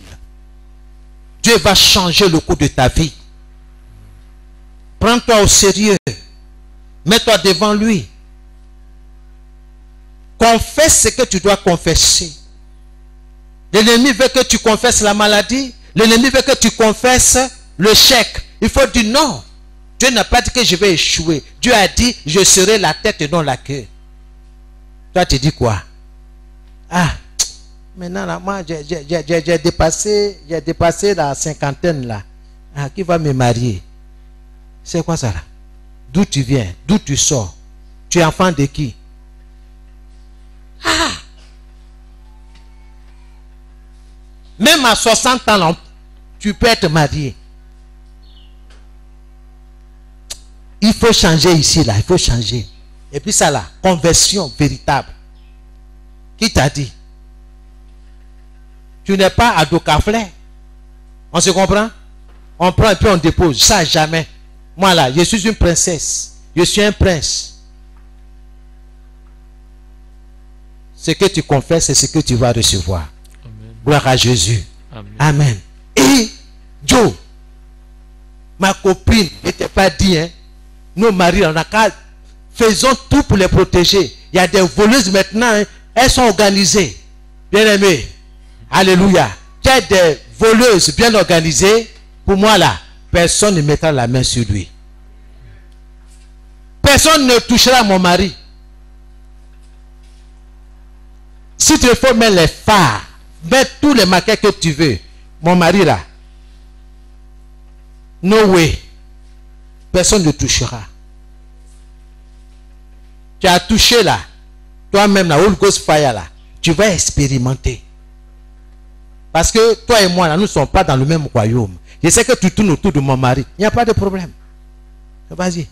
Dieu va changer le cours de ta vie. Prends-toi au sérieux. Mets-toi devant lui. Confesse ce que tu dois confesser. L'ennemi veut que tu confesses la maladie. L'ennemi veut que tu confesses le chèque. Il faut dire non. Dieu n'a pas dit que je vais échouer. Dieu a dit, je serai la tête et non la queue. Toi, tu dis quoi? Ah, maintenant, là, moi, j'ai dépassé la cinquantaine, là. Ah, qui va me marier? C'est quoi ça, là? D'où tu viens? D'où tu sors? Tu es enfant de qui? Ah! Même à 60 ans, là, tu peux être marié. Il faut changer ici, là. Il faut changer. Et puis ça, là, conversion véritable. Qui t'a dit? Tu n'es pas à Docaflé. On se comprend? On prend et puis on dépose. Ça, jamais. Moi, là, je suis une princesse. Je suis un prince. Ce que tu confesses, c'est ce que tu vas recevoir. Amen. Gloire à Jésus. Amen. Amen. Et Joe, ma copine, je ne t'ai pas dit, hein, nos maris, on a qu'à, faisons tout pour les protéger. Il y a des voleuses maintenant, hein, elles sont organisées. Bien aimé. Alléluia. Il y a des voleuses bien organisées. Pour moi, là, personne ne mettra la main sur lui. Personne ne touchera mon mari. Si tu faut mettre les phares, mets tous les maquettes que tu veux. Mon mari, là, no way. Personne ne touchera. Tu as touché là. Toi-même, la Holy Ghost Fire là. Tu vas expérimenter. Parce que toi et moi, là, nous ne sommes pas dans le même royaume. Je sais que tu tournes autour de mon mari. Il n'y a pas de problème. Vas-y.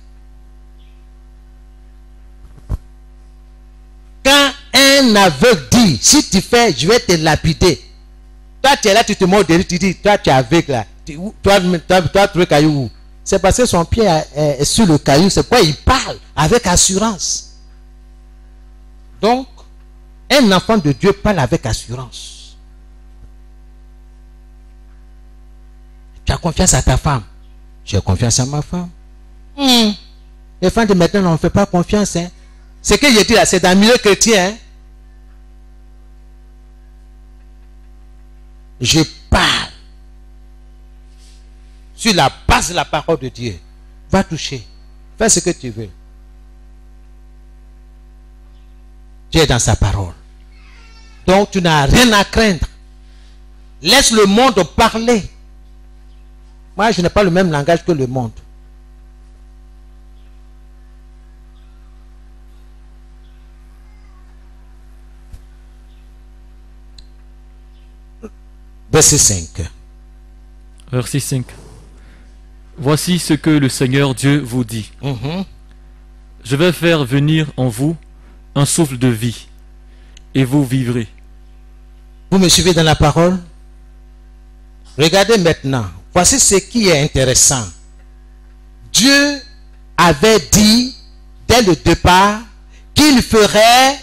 Quand un aveugle dit, si tu fais, je vais te lapider. Toi, tu es là, tu te mords derrière, tu dis, toi, tu es aveugle là. Toi, tu es caillou. C'est parce que son pied est sur le caillou. C'est pourquoi il parle avec assurance. Donc, un enfant de Dieu parle avec assurance. Tu as confiance à ta femme. J'ai confiance à ma femme. Les femmes de maintenant, on ne fait pas confiance. Hein. Ce que je dis là, c'est dans le milieu chrétien. Hein. Je parle sur la base de la parole de Dieu. Va toucher. Fais ce que tu veux. Dieu est dans sa parole. Donc tu n'as rien à craindre. Laisse le monde parler. Moi, je n'ai pas le même langage que le monde. Verset 5. Verset 5. Voici ce que le Seigneur Dieu vous dit. Je vais faire venir en vous un souffle de vie, et vous vivrez. Vous me suivez dans la parole? Regardez maintenant. Voici ce qui est intéressant. Dieu avait dit dès le départ qu'il ferait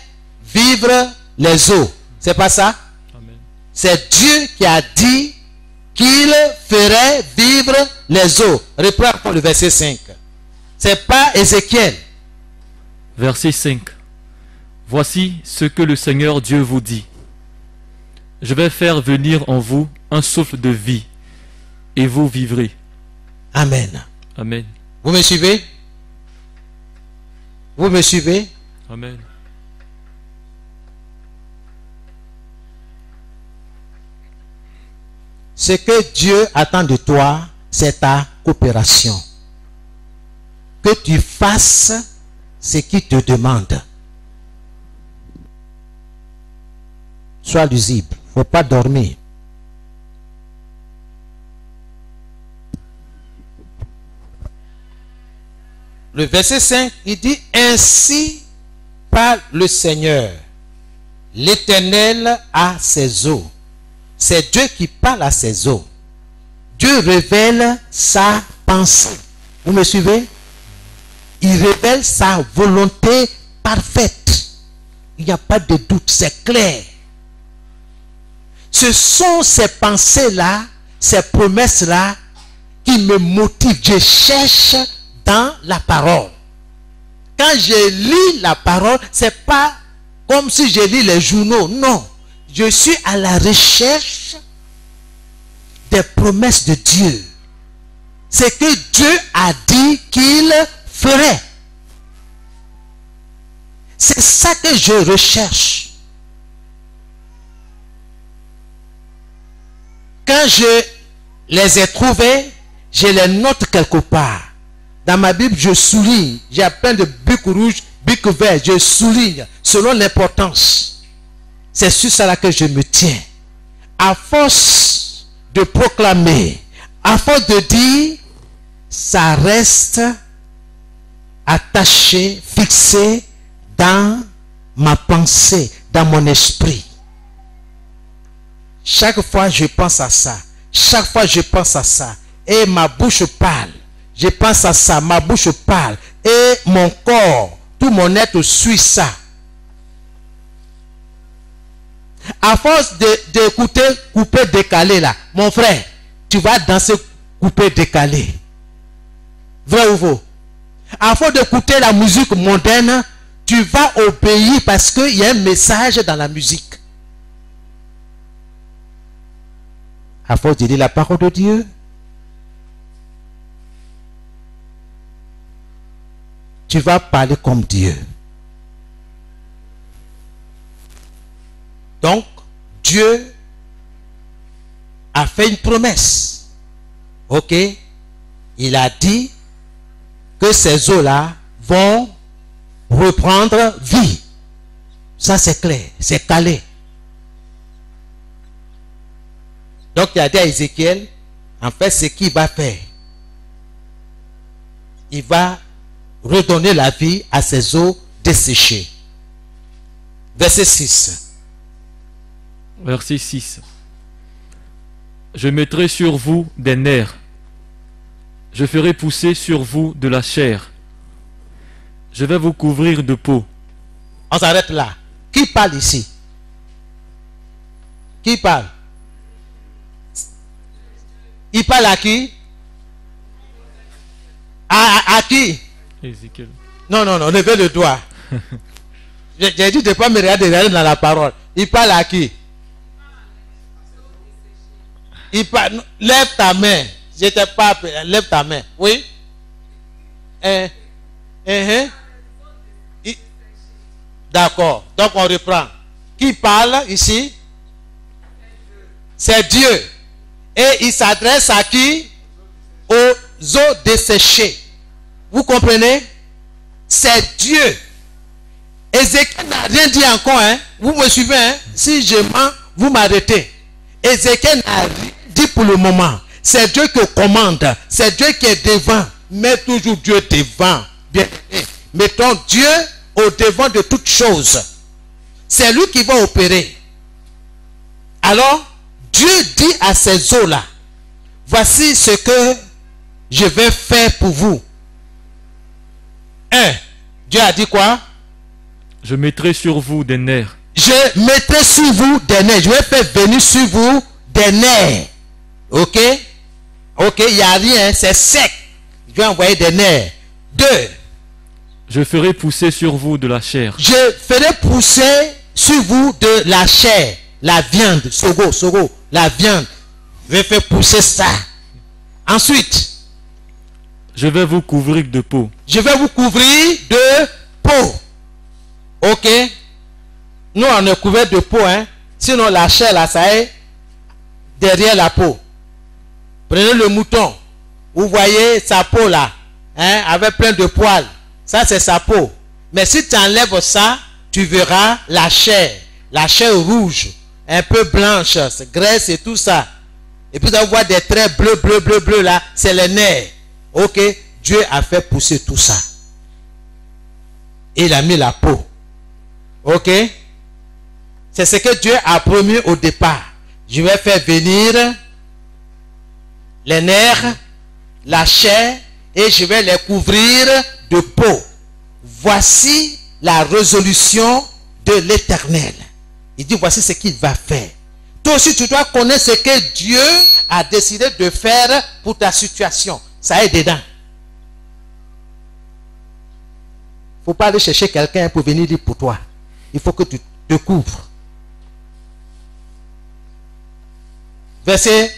vivre les eaux. C'est pas ça? Amen. C'est Dieu qui a dit qu'il ferait vivre les eaux. Reprends pour le verset 5. C'est pas Ézéchiel. Verset 5. Voici ce que le Seigneur Dieu vous dit. Je vais faire venir en vous un souffle de vie, et vous vivrez. Amen. Amen. Vous me suivez? Vous me suivez? Amen. Ce que Dieu attend de toi, c'est ta coopération. Que tu fasses ce qu'il te demande. Sois lusible. Il ne faut pas dormir. Le verset 5, il dit, ainsi parle le Seigneur, l'Éternel à ses eaux. C'est Dieu qui parle à ses eaux. Dieu révèle sa pensée. Vous me suivez? Il révèle sa volonté parfaite. Il n'y a pas de doute, c'est clair. Ce sont ces pensées-là, ces promesses-là qui me motivent. Je cherche dans la parole. Quand je lis la parole, c'est pas comme si je lis les journaux. Non. Je suis à la recherche des promesses de Dieu. C'est que Dieu a dit qu'il ferait. C'est ça que je recherche. Quand je les ai trouvés, je les note quelque part. Dans ma Bible, je souligne. J'ai plein de bics rouges, bics verts. Je souligne selon l'importance. C'est sur ça là que je me tiens. À force de proclamer, à force de dire, ça reste attaché, fixé dans ma pensée, dans mon esprit. Chaque fois je pense à ça. Chaque fois je pense à ça. Et ma bouche parle. Je pense à ça. Ma bouche parle. Et mon corps, tout mon être suit ça. À force d'écouter coupé décalé là, mon frère, tu vas danser coupé décalé. Vrai ou faux? À force d'écouter la musique mondaine, tu vas obéir parce qu'il y a un message dans la musique. À force de lire la parole de Dieu, tu vas parler comme Dieu. Donc, Dieu a fait une promesse. Ok? Il a dit que ces eaux-là vont reprendre vie. Ça, c'est clair. C'est calé. Donc, il a dit à Ézéchiel, en fait, ce qu'il va faire. Il va redonner la vie à ces eaux desséchées. Verset 6. Verset 6. Je mettrai sur vous des nerfs. Je ferai pousser sur vous de la chair. Je vais vous couvrir de peau. On s'arrête là. Qui parle ici? Qui parle? Il parle à qui? À qui? Ézéchiel. Non, levez le doigt. J'ai dit de ne pas me regarder dans la parole. Il parle à qui? Il parle. Lève ta main. J'étais pas. Lève ta main. Oui? D'accord. Donc on reprend. Qui parle ici? C'est Dieu. Et il s'adresse à qui? Aux eaux desséchées. Vous comprenez? C'est Dieu. Ézéchiel n'a rien dit encore. Hein? Vous me suivez? Hein? Si je mens, vous m'arrêtez. Ézéchiel n'a rien dit pour le moment. C'est Dieu qui commande. C'est Dieu qui est devant. Mets toujours Dieu devant. Bien aimé. Mettons Dieu au devant de toutes choses. C'est lui qui va opérer. Alors, Dieu dit à ces eaux-là, voici ce que je vais faire pour vous. 1. Dieu a dit quoi? Je mettrai sur vous des nerfs. Je mettrai sur vous des nerfs. Je vais faire venir sur vous des nerfs. Ok? Ok, il n'y a rien, c'est sec. Je vais envoyer des nerfs. 2. Je ferai pousser sur vous de la chair. Je ferai pousser sur vous de la chair, la viande, sogo, la viande. Je vais faire pousser ça. Ensuite, Je vais vous couvrir de peau. je vais vous couvrir de peau. Ok? Nous, on est couvert de peau, hein. Sinon, la chair, là, ça est derrière la peau. Prenez le mouton. Vous voyez sa peau, là, hein, avec plein de poils. Ça, c'est sa peau. Mais si tu enlèves ça, tu verras la chair rouge, un peu blanche, c'est graisse et tout ça. Et puis, vous allez voir des traits bleus, là, c'est les nerfs. Ok? Dieu a fait pousser tout ça. Et il a mis la peau. Ok? C'est ce que Dieu a promis au départ. Je vais faire venir les nerfs, la chair, et je vais les couvrir de peau. Voici la résolution de l'Éternel. Il dit, voici ce qu'il va faire. Toi aussi, tu dois connaître ce que Dieu a décidé de faire pour ta situation. Ça est dedans. Il ne faut pas aller chercher quelqu'un pour venir dire pour toi. Il faut que tu te couvres. Verset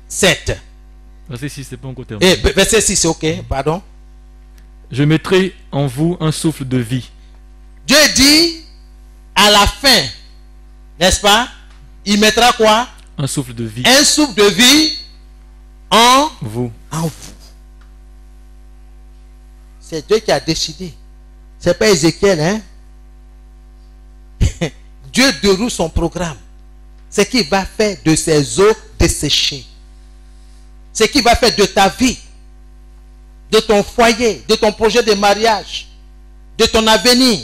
7. Verset 6, c'est pas encore terminé. Et verset 6, c'est ok, pardon. Je mettrai en vous un souffle de vie. Dieu dit, à la fin, n'est-ce pas, il mettra quoi? Un souffle de vie. Un souffle de vie en Vous. vous. C'est Dieu qui a décidé. C'est pas Ézéchiel, hein? Dieu déroule son programme. Ce qu'il va faire de ces eaux desséchées. Ce qu'il va faire de ta vie, de ton foyer, de ton projet de mariage, de ton avenir.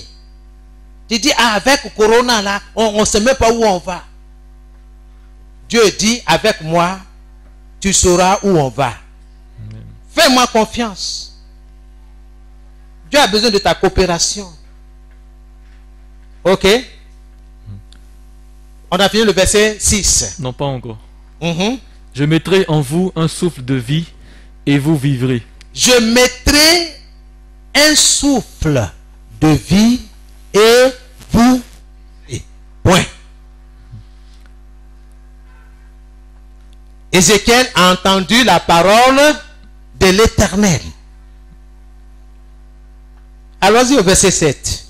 Tu dis, ah, avec Corona là, on ne sait même pas où on va. Dieu dit, avec moi, tu sauras où on va. Fais-moi confiance. Dieu a besoin de ta coopération. Ok? On a fini le verset 6. Non, pas encore. Mhm. Je mettrai en vous un souffle de vie et vous vivrez. Je mettrai un souffle de vie et vous. Point. Ézéchiel a entendu la parole de l'Éternel. Allons-y au verset 7.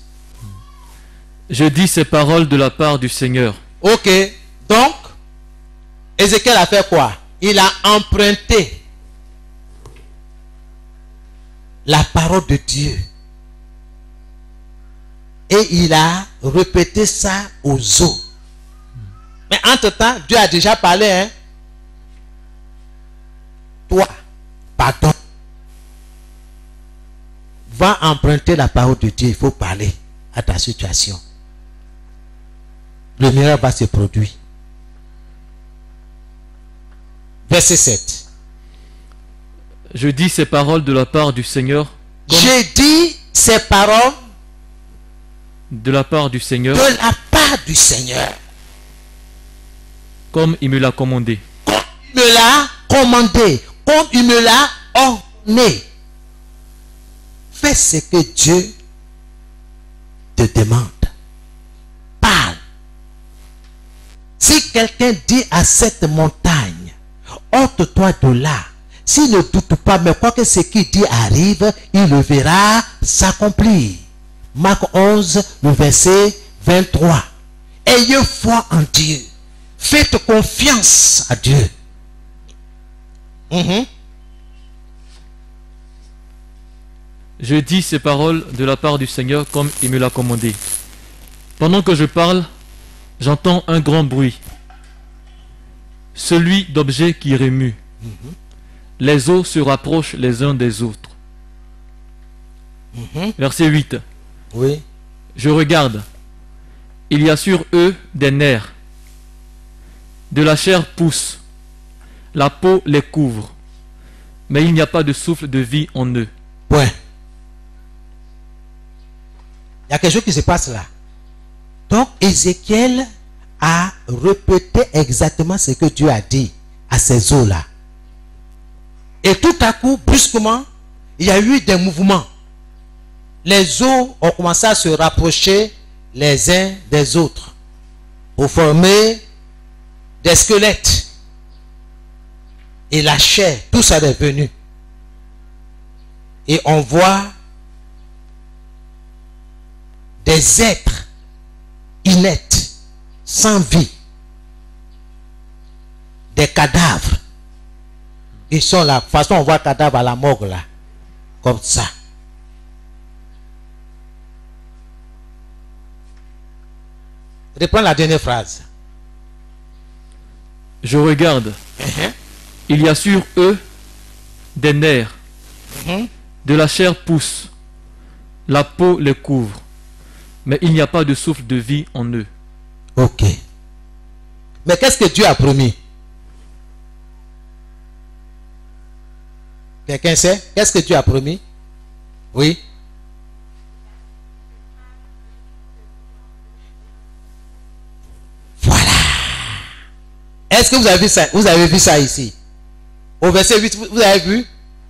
Je dis ces paroles de la part du Seigneur. Ok. Donc, Ézéchiel a fait quoi? Il a emprunté la parole de Dieu. Et il a répété ça aux eaux. Mais entre-temps, Dieu a déjà parlé, hein? Toi, pardon. Va emprunter la parole de Dieu. Il faut parler à ta situation. Le miracle va se produire. Verset 7. Je dis ces paroles de la part du Seigneur. J'ai dit ces paroles De la part du Seigneur, de la part du Seigneur. comme il me l'a commandé. Il me l'a commandé, comme il me l'a ordonné. Fais ce que Dieu te demande. Parle. Si quelqu'un dit à cette montagne, ôte-toi de là, s'il ne doute pas, mais quoi que ce qu'il dit arrive, il le verra s'accomplir. Marc 11, le verset 23. Ayez foi en Dieu. Faites confiance à Dieu. Je dis ces paroles de la part du Seigneur comme il me l'a commandé. Pendant que je parle, j'entends un grand bruit. celui d'objets qui remue. Les eaux se rapprochent les uns des autres. Verset 8. Oui. Je regarde. Il y a sur eux des nerfs. De la chair pousse. La peau les couvre. Mais il n'y a pas de souffle de vie en eux. Point. Il y a quelque chose qui se passe là. Donc, Ézéchiel a répété exactement ce que Dieu a dit à ces eaux-là. Et tout à coup, brusquement, il y a eu des mouvements. Les eaux ont commencé à se rapprocher les uns des autres pour former des squelettes. Et la chair, tout ça est venu. Et on voit des êtres inertes, sans vie. Des cadavres. Ils sont là. De toute façon, on voit cadavre à la morgue là. Comme ça. Reprends la dernière phrase. Je regarde. Il y a sur eux des nerfs. De la chair pousse. La peau les couvre. Mais il n'y a pas de souffle de vie en eux. Ok. Mais qu'est-ce que Dieu a promis? Quelqu'un sait? Qu'est-ce que Dieu a promis? Oui. Voilà. Est-ce que vous avez vu ça? Vous avez vu ça ici? Au verset 8, vous avez vu?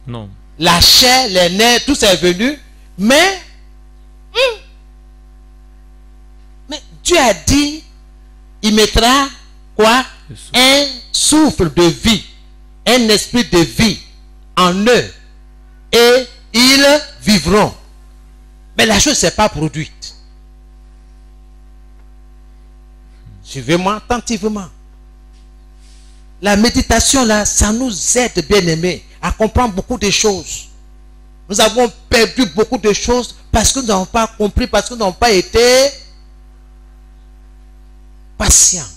Non. La chair, les nerfs, tout ça est venu. Mais Dieu a dit, il mettra quoi? Un souffle de vie, un esprit de vie en eux. Et ils vivront. Mais la chose ne s'est pas produite. Suivez-moi attentivement. La méditation là, ça nous aide, bien aimés, à comprendre beaucoup de choses. Nous avons perdu beaucoup de choses parce que nous n'avons pas compris, parce que nous n'avons pas été patients.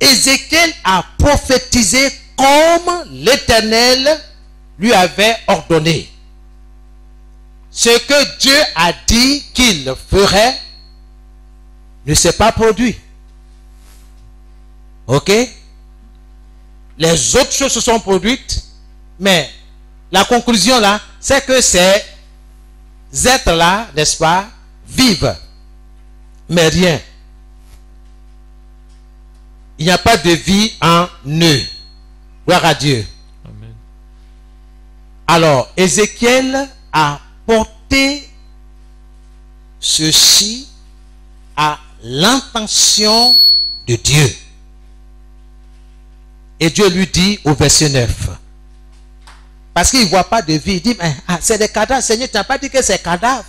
Ézéchiel a prophétisé comme l'Éternel lui avait ordonné. Ce que Dieu a dit qu'il ferait ne s'est pas produit. Ok? Les autres choses se sont produites, mais la conclusion là, c'est que ces êtres-là, n'est-ce pas, vivent, mais rien. Il n'y a pas de vie en eux. Gloire à Dieu. Amen. Alors, Ézéchiel a porté ceci à l'intention de Dieu. Et Dieu lui dit au verset 9. Parce qu'il ne voit pas de vie. Il dit, c'est des cadavres. Seigneur, tu n'as pas dit que c'est cadavres.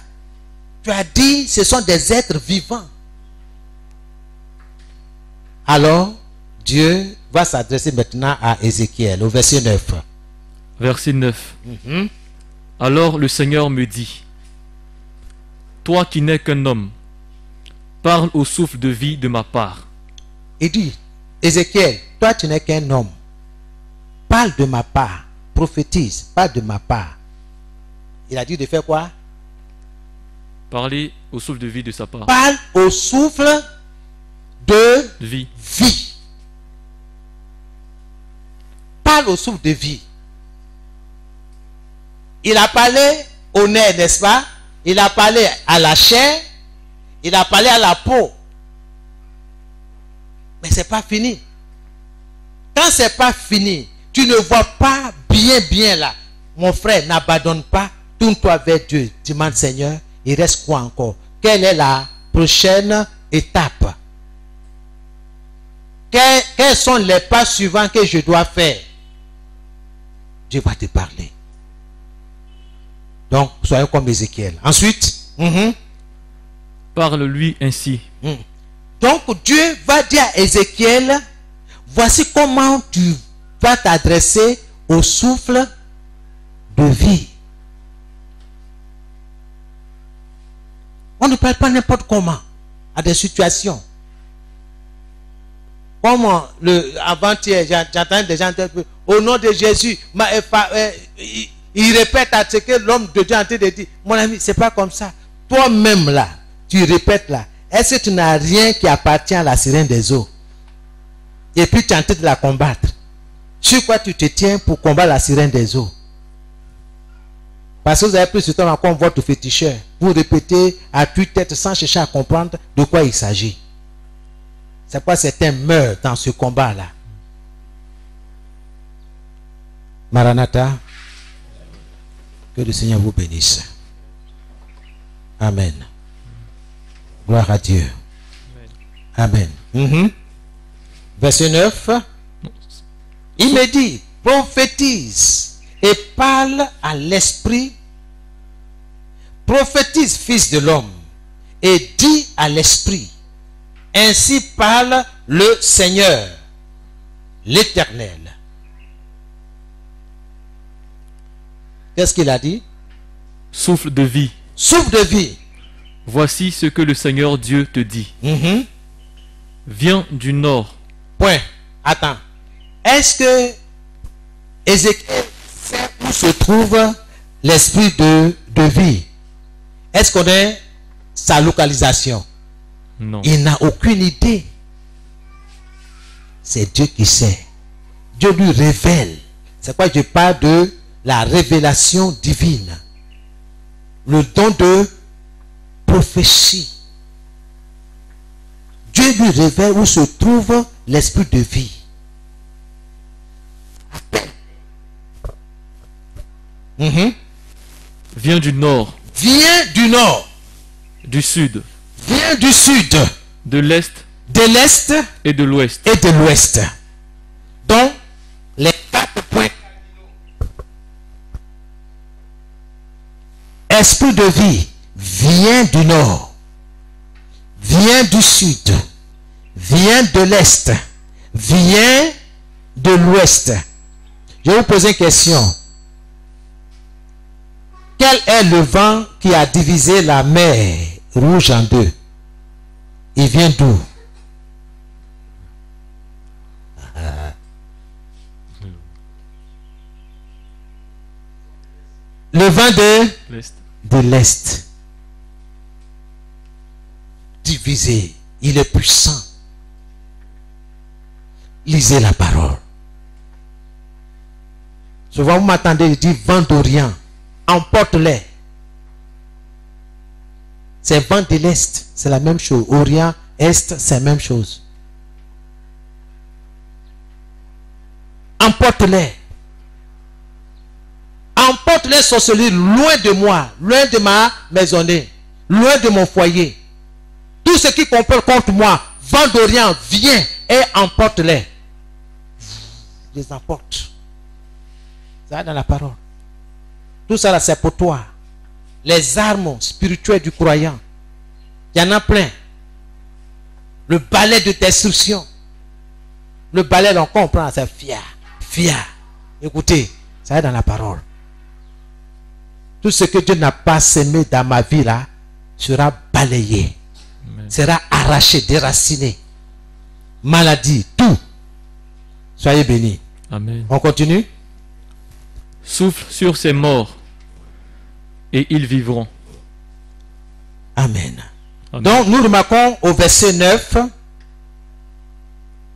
Tu as dit, ce sont des êtres vivants. Alors, Dieu va s'adresser maintenant à Ézéchiel, au verset 9. Verset 9. Alors le Seigneur me dit, toi qui n'es qu'un homme, parle au souffle de vie de ma part. Il dit, Ézéchiel, toi tu n'es qu'un homme. Parle de ma part. Prophétise, parle de ma part. Il a dit de faire quoi? Parler au souffle de vie de sa part. Parle au souffle de Vie. vie. Parle au souffle de vie. Il a parlé au nerf, n'est-ce pas? Il a parlé à la chair. Il a parlé à la peau. Mais c'est pas fini. Quand c'est pas fini, tu ne vois pas bien là. Mon frère, n'abandonne pas. Tourne-toi vers Dieu. Demande, Seigneur, il reste quoi encore? Quelle est la prochaine étape? Quels sont les pas suivants que je dois faire? Dieu va te parler. Donc, soyons comme Ézéchiel. Ensuite, Parle-lui ainsi. donc Dieu va dire à Ézéchiel, voici comment tu vas t'adresser au souffle de vie. On ne parle pas n'importe comment à des situations. Comment avant-hier, j'entends des gens dire, au nom de Jésus, il répète à ce que l'homme de Dieu est en train de dire. Mon ami, c'est pas comme ça. Toi-même là, tu répètes là. Est-ce que tu n'as rien qui appartient à la sirène des eaux? Et puis tu es en train de la combattre. Sur quoi tu te tiens pour combattre la sirène des eaux? Parce que vous avez plus de temps encore votre féticheur. Vous répétez à tue-tête sans chercher à comprendre de quoi il s'agit. C'est pourquoi certains meurent dans ce combat-là. Maranatha, que le Seigneur vous bénisse. Amen. Gloire à Dieu. Amen. Verset 9. Il me dit, prophétise et parle à l'esprit. Prophétise, fils de l'homme, et dis à l'esprit. Ainsi parle le Seigneur, l'Éternel. Qu'est-ce qu'il a dit? Souffle de vie. Souffle de vie. Voici ce que le Seigneur Dieu te dit. Viens du nord. Point. Attends. Est-ce que Ézéchiel sait où se trouve l'esprit de vie? Est-ce qu'on a sa localisation? Non. Il n'a aucune idée. C'est Dieu qui sait. Dieu lui révèle. C'est quoi je parle de la révélation divine. Le don de prophétie. Dieu lui révèle où se trouve l'esprit de vie. Viens du nord. Viens du nord. Du sud. Viens du sud. De l'est. De l'est. Et de l'ouest. Et de l'ouest. Donc, les 4 points. Esprit de vie, viens du nord. Viens du sud. Viens de l'est. Viens de l'ouest. Je vais vous poser une question. Quel est le vent qui a divisé la mer Rouge en deux? Il vient d'où? Le vent de l'est. Divisé. Il est puissant. Lisez la parole. Souvent vous m'entendez dire vent d'Orient. Emporte-les. C'est vent de l'Est. C'est la même chose. Orient, Est, c'est la même chose. Emporte-les. Emporte-les sorcelleries loin de moi. Loin de ma maisonnée. Loin de mon foyer. Tout ce qui compare contre moi. Vent d'Orient, viens et emporte-les. Les emporte. Ça dans la parole. Tout ça là, c'est pour toi. Les armes spirituelles du croyant. Il y en a plein. Le balai de destruction. Le balai, on comprend, c'est fier. Fier. Écoutez, ça est dans la parole. Tout ce que Dieu n'a pas semé dans ma vie là, sera balayé. Amen. Sera arraché, déraciné. Maladie, tout. Soyez bénis. Amen. On continue. Souffle sur ces morts et ils vivront. Amen. Amen. Donc nous remarquons au verset 9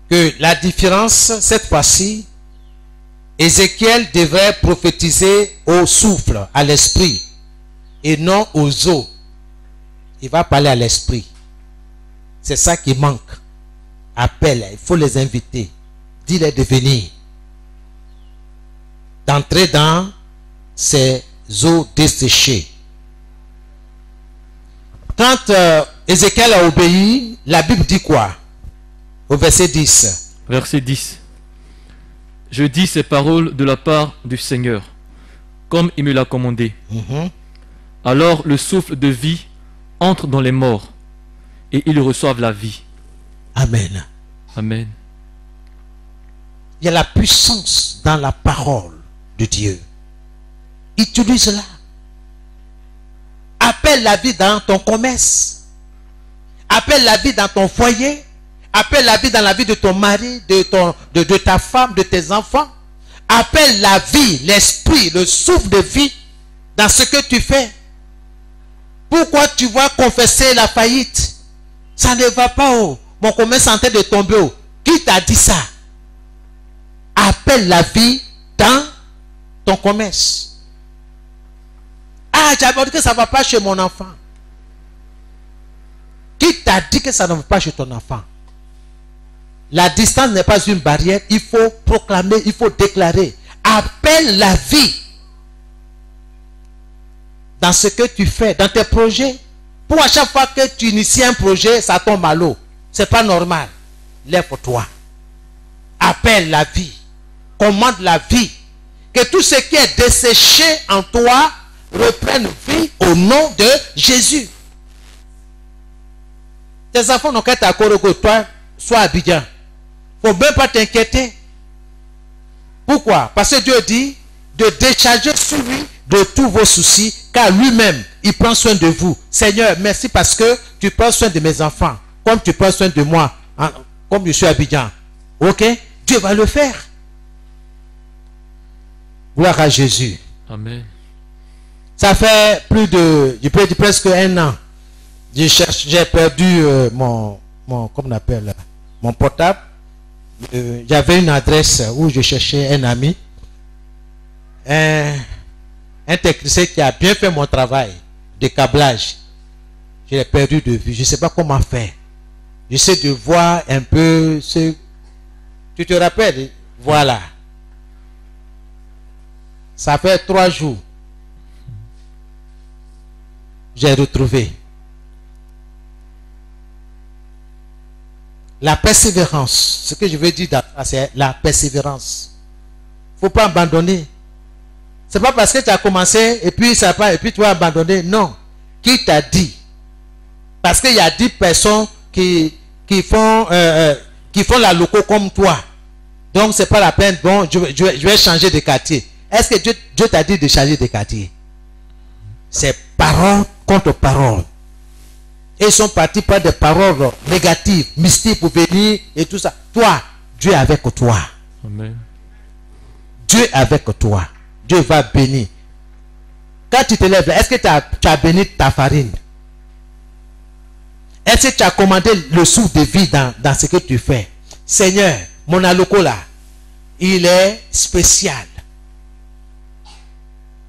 que la différence, cette fois-ci, Ézéchiel devrait prophétiser au souffle, à l'esprit, et non aux eaux. Il va parler à l'esprit. C'est ça qui manque. Appelle, il faut les inviter. Dis-les de venir. D'entrer dans ces eaux desséchées. Quand Ézéchiel a obéi, la Bible dit quoi? Au verset 10. Verset 10. Je dis ces paroles de la part du Seigneur, comme il me l'a commandé. Alors le souffle de vie entre dans les morts, et ils reçoivent la vie. Amen. Amen. Il y a la puissance dans la parole de Dieu. Utilise-la. Appelle la vie dans ton commerce. Appelle la vie dans ton foyer. Appelle la vie dans la vie de ton mari, de ta femme, de tes enfants. Appelle la vie, l'esprit, le souffle de vie dans ce que tu fais. Pourquoi tu vas confesser la faillite? Ça ne va pas. Oh. Mon commerce est en train de tomber. Oh. Qui t'a dit ça? Appelle la vie dans ton commerce. Ah, j'avais dit que ça ne va pas chez mon enfant. Qui t'a dit que ça ne va pas chez ton enfant? La distance n'est pas une barrière. Il faut proclamer, il faut déclarer. Appelle la vie dans ce que tu fais, dans tes projets. Pour à chaque fois que tu inities un projet, ça tombe à l'eau. Ce n'est pas normal. Lève-toi. Appelle la vie. Commande la vie. Que tout ce qui est desséché en toi reprenne vie au nom de Jésus. Tes enfants n'ont qu'à t'accorder que toi, sois à Abidjan. Il ne faut même pas t'inquiéter. Pourquoi? Parce que Dieu dit de décharger sur lui de tous vos soucis, car lui-même, il prend soin de vous. Seigneur, merci parce que tu prends soin de mes enfants, comme tu prends soin de moi, hein, comme je suis à Abidjan. Ok? Dieu va le faire. Gloire à Jésus. Amen. Ça fait plus de, je peux dire presque 1 an. J'ai perdu comment on appelle, mon portable. J'avais une adresse où je cherchais un ami. Un technicien qui a bien fait mon travail de câblage. Je l'ai perdu de vue. Je ne sais pas comment faire. J'essaie de voir un peu ce... Tu te rappelles? Voilà. Ça fait 3 jours. J'ai retrouvé. La persévérance. Ce que je veux dire, c'est la persévérance. Il ne faut pas abandonner. Ce n'est pas parce que tu as commencé et puis ça pas et puis tu vas abandonner. Non. Qui t'a dit? Parce qu'il y a 10 personnes qui font la loco comme toi. Donc ce n'est pas la peine. Bon, je vais changer de quartier. Est-ce que Dieu t'a dit de changer de quartier? C'est parole contre parole. Et ils sont partis par des paroles négatives, mystiques pour venir et tout ça. Toi, Dieu est avec toi. Amen. Dieu est avec toi. Dieu va bénir. Quand tu te lèves, est-ce que tu as béni ta farine? Est-ce que tu as commandé le souffle de vie dans ce que tu fais? Seigneur, mon aloko là, il est spécial.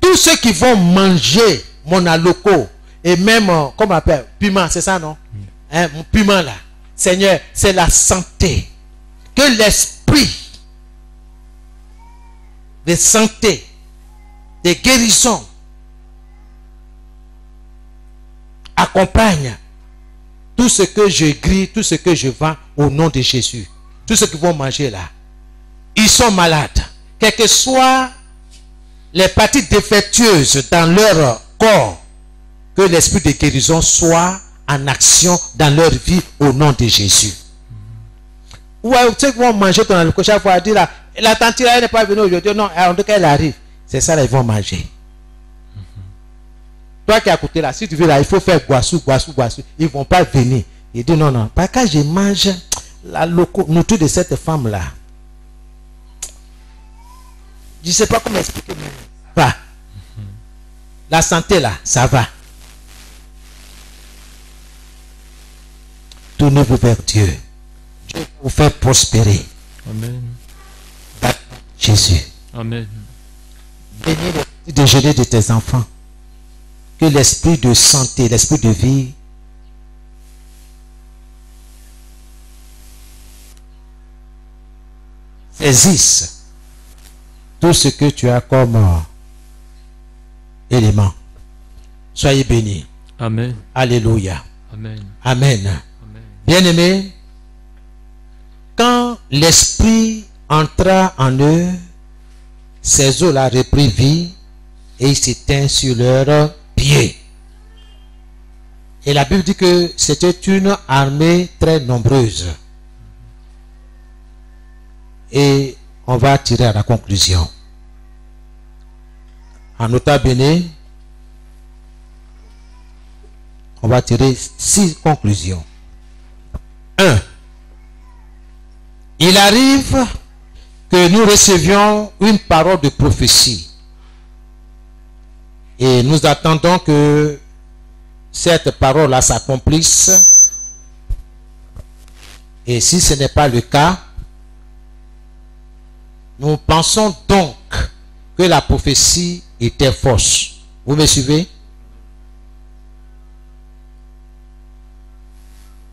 Tous ceux qui vont manger mon aloko, et même, comment on appelle, piment, c'est ça, non? Hein, mon piment là. Seigneur, c'est la santé. Que l'esprit de santé, de guérison, accompagne tout ce que je grille, tout ce que je vends au nom de Jésus. Tous ceux qui vont manger là, ils sont malades. Quelles que soient les parties défectueuses dans leur corps, que l'esprit de guérison soit en action dans leur vie au nom de Jésus. Ou ceux qui vont manger ton alcool, chaque fois, dire là, la tante là, elle n'est pas venue aujourd'hui. Non, en tout cas, elle arrive. C'est ça, là, ils vont manger. Toi qui es à côté là, si tu veux là, il faut faire guassou. Ils ne vont pas venir. Il dit non, non. Parce que quand je mange la nourriture de cette femme là, je ne sais pas comment expliquer, mais pas. La santé là, ça va. Tournez-vous vers Dieu. Dieu va vous faire prospérer. Amen. Jésus. Amen. Bénis le petit déjeuner de tes enfants. Que l'esprit de santé, l'esprit de vie saisisse tout ce que tu as comme élément. Soyez bénis. Amen. Alléluia. Amen. Amen. Amen. Bien-aimés, quand l'esprit entra en eux, ces eaux-là reprit vie et ils s'éteignent sur leurs pieds. Et la Bible dit que c'était une armée très nombreuse. Et on va tirer à la conclusion. En nota bene, on va tirer 6 conclusions. 1. Il arrive que nous recevions une parole de prophétie. Et nous attendons que cette parole-là s'accomplisse. Et si ce n'est pas le cas, nous pensons donc que la prophétie était fausse. Vous me suivez?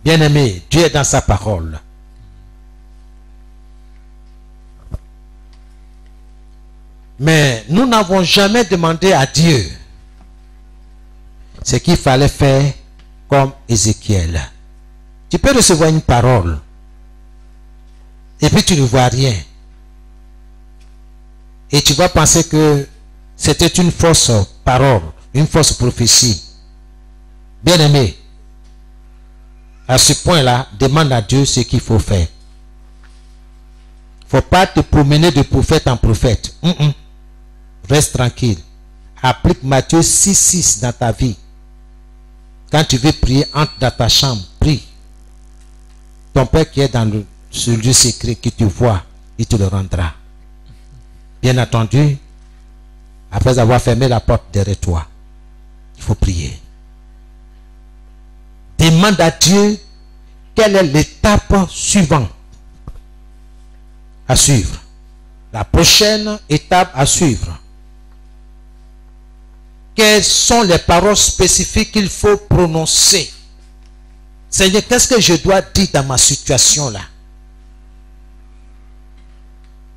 Bien-aimé, Dieu est dans sa parole. Mais nous n'avons jamais demandé à Dieu ce qu'il fallait faire comme Ézéchiel. Tu peux recevoir une parole et puis tu ne vois rien. Et tu vas penser que c'était une fausse parole, une fausse prophétie. Bien-aimé, à ce point-là, demande à Dieu ce qu'il faut faire. Il ne faut pas te promener de prophète en prophète. Reste tranquille. Applique Matthieu 6,6 dans ta vie. Quand tu veux prier, entre dans ta chambre, prie. Ton Père qui est dans ce lieu secret qui te voit, il te le rendra. Bien entendu, après avoir fermé la porte derrière toi, il faut prier. Demande à Dieu quelle est l'étape suivante à suivre. La prochaine étape à suivre. Quelles sont les paroles spécifiques qu'il faut prononcer? Seigneur, qu'est-ce que je dois dire dans ma situation là?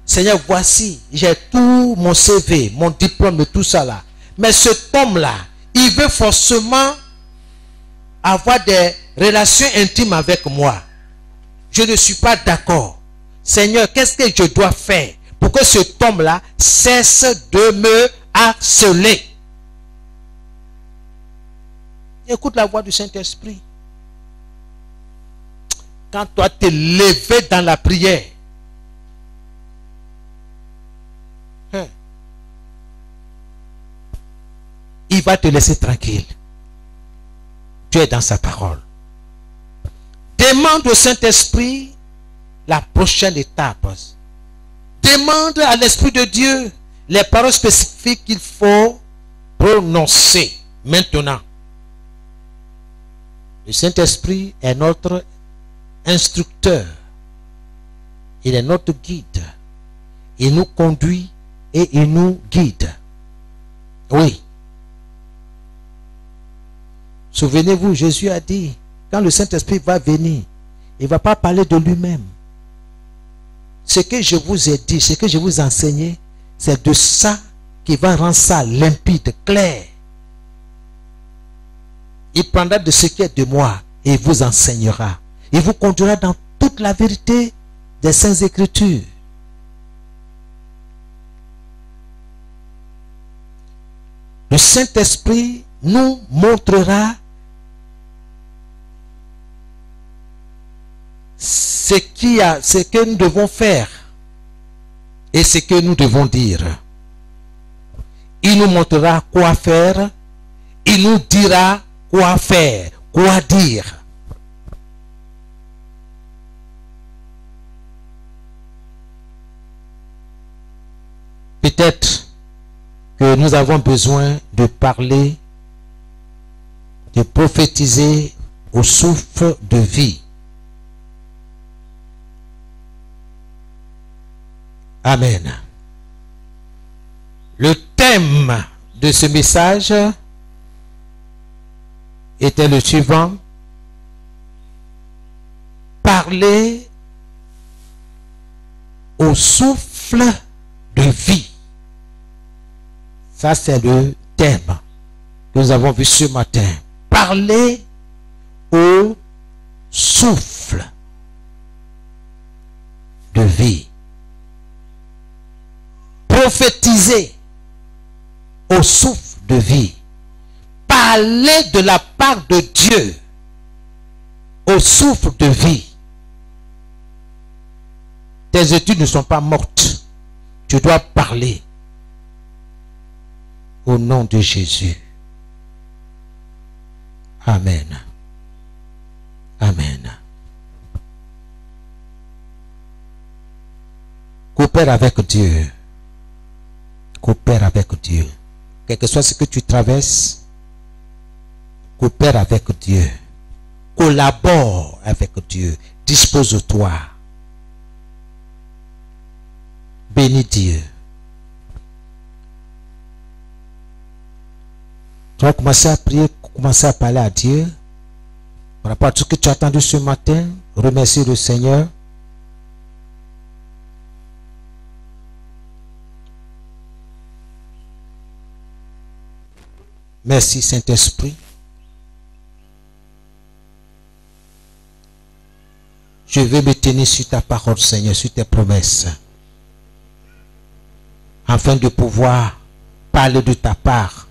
Seigneur, voici, j'ai tout mon CV, mon diplôme et tout ça là. Mais cet homme-là, il veut forcément avoir des relations intimes avec moi. Je ne suis pas d'accord. Seigneur, qu'est-ce que je dois faire pour que cet homme-là cesse de me harceler? Écoute la voix du Saint-Esprit. Quand toi t'es levé dans la prière, il va te laisser tranquille. Tu es dans sa parole. Demande au Saint-Esprit la prochaine étape. Demande à l'Esprit de Dieu les paroles spécifiques qu'il faut prononcer maintenant. Le Saint-Esprit est notre instructeur. Il est notre guide. Il nous conduit et il nous guide. Oui. Souvenez-vous, Jésus a dit, quand le Saint-Esprit va venir, il ne va pas parler de lui-même. Ce que je vous ai dit, ce que je vous ai enseigné, c'est de ça qui va rendre ça limpide, clair. Il prendra de ce qui est de moi et il vous enseignera. Il vous conduira dans toute la vérité des Saintes Écritures. Le Saint-Esprit nous montrera ce que nous devons faire et ce que nous devons dire. Il nous montrera quoi faire. Il nous dira quoi faire, quoi dire. Peut-être que nous avons besoin de parler, de prophétiser au souffle de vie. Amen. Le thème de ce message était le suivant: parler au souffle de vie. Ça, c'est le thème que nous avons vu ce matin. Parler au souffle de vie. Prophétiser au souffle de vie. Parler de la part de Dieu au souffle de vie. Tes études ne sont pas mortes. Tu dois parler au nom de Jésus. Amen. Amen. Coopère avec Dieu. Coopère avec Dieu. Quel que soit ce que tu traverses, coopère avec Dieu. Collabore avec Dieu. Dispose-toi. Bénis Dieu. Tu vas commencer à prier, commencer à parler à Dieu. Par rapport à tout ce que tu as entendu ce matin, remercie le Seigneur. Merci Saint-Esprit. Je veux me tenir sur ta parole, Seigneur, sur tes promesses, afin de pouvoir parler de ta part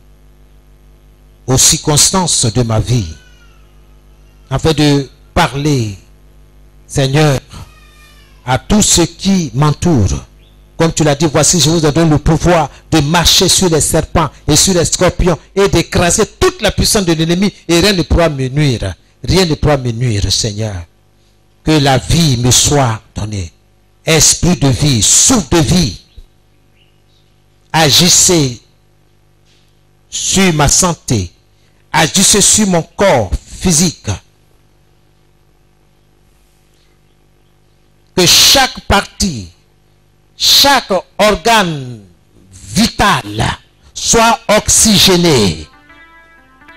aux circonstances de ma vie, afin de parler, Seigneur, à tout ce qui m'entoure. Comme tu l'as dit, voici, je vous donne le pouvoir de marcher sur les serpents et sur les scorpions et d'écraser toute la puissance de l'ennemi, et rien ne pourra me nuire. Rien ne pourra me nuire, Seigneur. Que la vie me soit donnée. Esprit de vie, souffle de vie. Agissez sur ma santé. Agissez sur mon corps physique. Que chaque partie, chaque organe vital soit oxygéné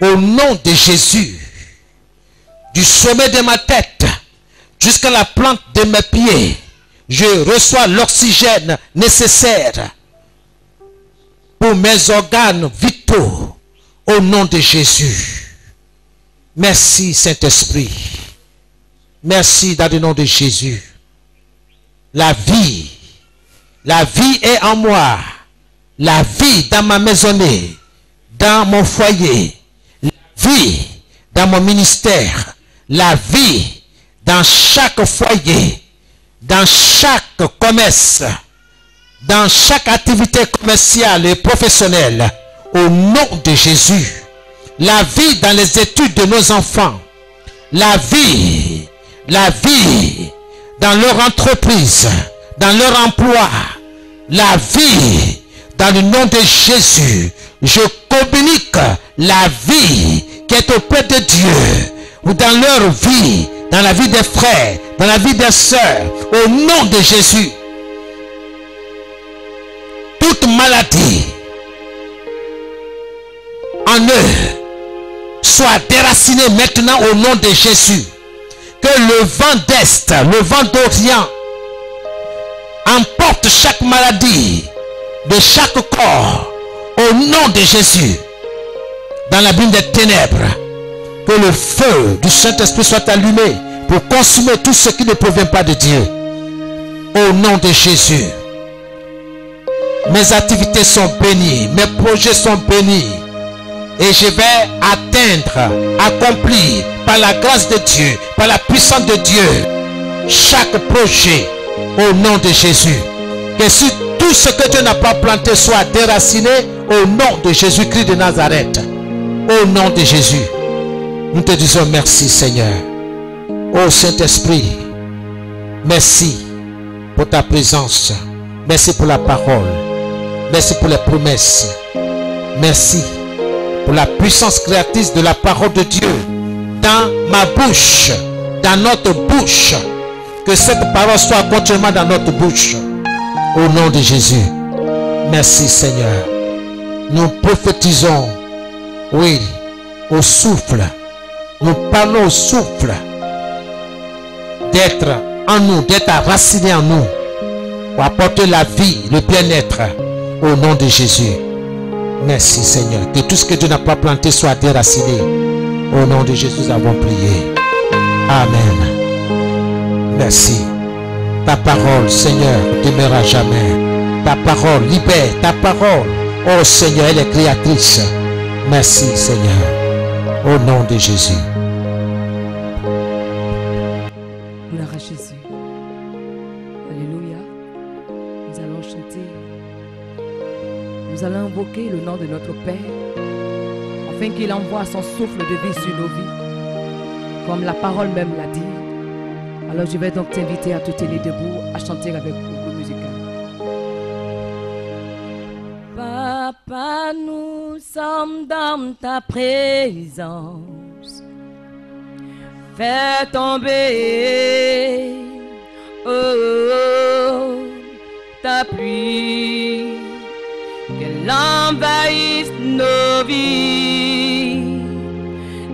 au nom de Jésus. Du sommet de ma tête jusqu'à la plante de mes pieds, je reçois l'oxygène nécessaire pour mes organes vitaux au nom de Jésus. Merci Saint-Esprit. Merci dans le nom de Jésus. La vie est en moi. La vie dans ma maisonnée, dans mon foyer, la vie dans mon ministère, la vie dans chaque foyer, dans chaque commerce, dans chaque activité commerciale et professionnelle, au nom de Jésus. La vie dans les études de nos enfants, la vie dans leur entreprise, dans leur emploi, la vie dans le nom de Jésus. Je communique la vie qui est auprès de Dieu, ou dans leur vie, dans la vie des frères, dans la vie des sœurs, au nom de Jésus. Toute maladie en eux soit déracinée maintenant au nom de Jésus. Que le vent d'Est, le vent d'Orient emporte chaque maladie de chaque corps au nom de Jésus dans l'abîme des ténèbres. Que le feu du Saint-Esprit soit allumé pour consumer tout ce qui ne provient pas de Dieu au nom de Jésus. Mes activités sont bénies, mes projets sont bénis, et je vais atteindre, accomplir par la grâce de Dieu, par la puissance de Dieu, chaque projet au nom de Jésus. Que si tout ce que Dieu n'a pas planté soit déraciné au nom de Jésus-Christ de Nazareth. Au nom de Jésus. Nous te disons merci Seigneur. Ô Saint-Esprit, merci pour ta présence. Merci pour la parole. Merci pour les promesses. Merci pour la puissance créatrice de la parole de Dieu dans ma bouche, dans notre bouche. Que cette parole soit continuellement dans notre bouche. Au nom de Jésus. Merci Seigneur. Nous prophétisons, oui, au souffle. Nous parlons au souffle d'être en nous, d'être enraciné en nous, pour apporter la vie, le bien-être, au nom de Jésus. Merci Seigneur. Que tout ce que Dieu n'a pas planté soit déraciné. Au nom de Jésus, nous avons prié. Amen. Merci. Ta parole, Seigneur, demeure à jamais. Ta parole libère. Ta parole, oh Seigneur, elle est créatrice. Merci Seigneur. Au nom de Jésus. Gloire à Jésus. Alléluia. Nous allons chanter. Nous allons invoquer le nom de notre Père, afin qu'il envoie son souffle de vie sur nos vies, comme la parole même l'a dit. Alors je vais donc t'inviter à te tenir debout, à chanter avec le groupe musical. Papa, nous sommes dans ta présence. Fais tomber ta pluie, qu'elle envahisse nos vies.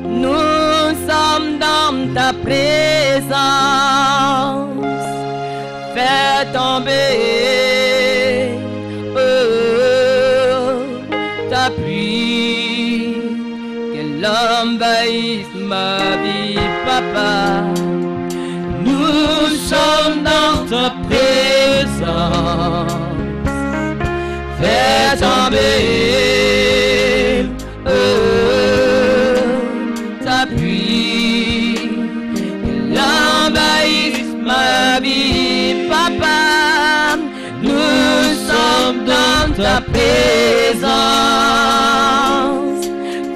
Nous sommes dans ta présence. Fais tomber ta pluie, qu'elle envahisse ma vie, papa. Nous sommes dans ta présence. Fais tomber ta pluie, qu'elle envahisse ma vie, papa. Nous sommes dans ta présence.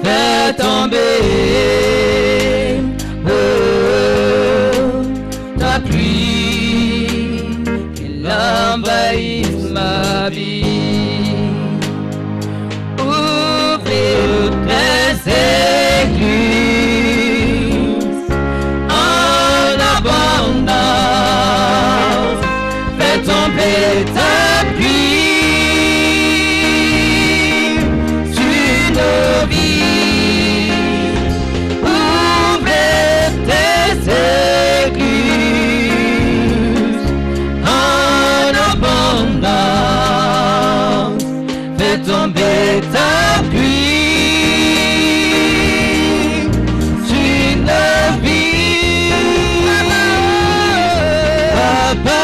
Fais tomber ta pluie, qu'elle envahisse ma vie. Ouvre tes églises en abondance. Fais tomber ta pluie sur nos vies. Ouvre tes églises en abondance. Fais tomber ta pluie sur nos vies. Papa,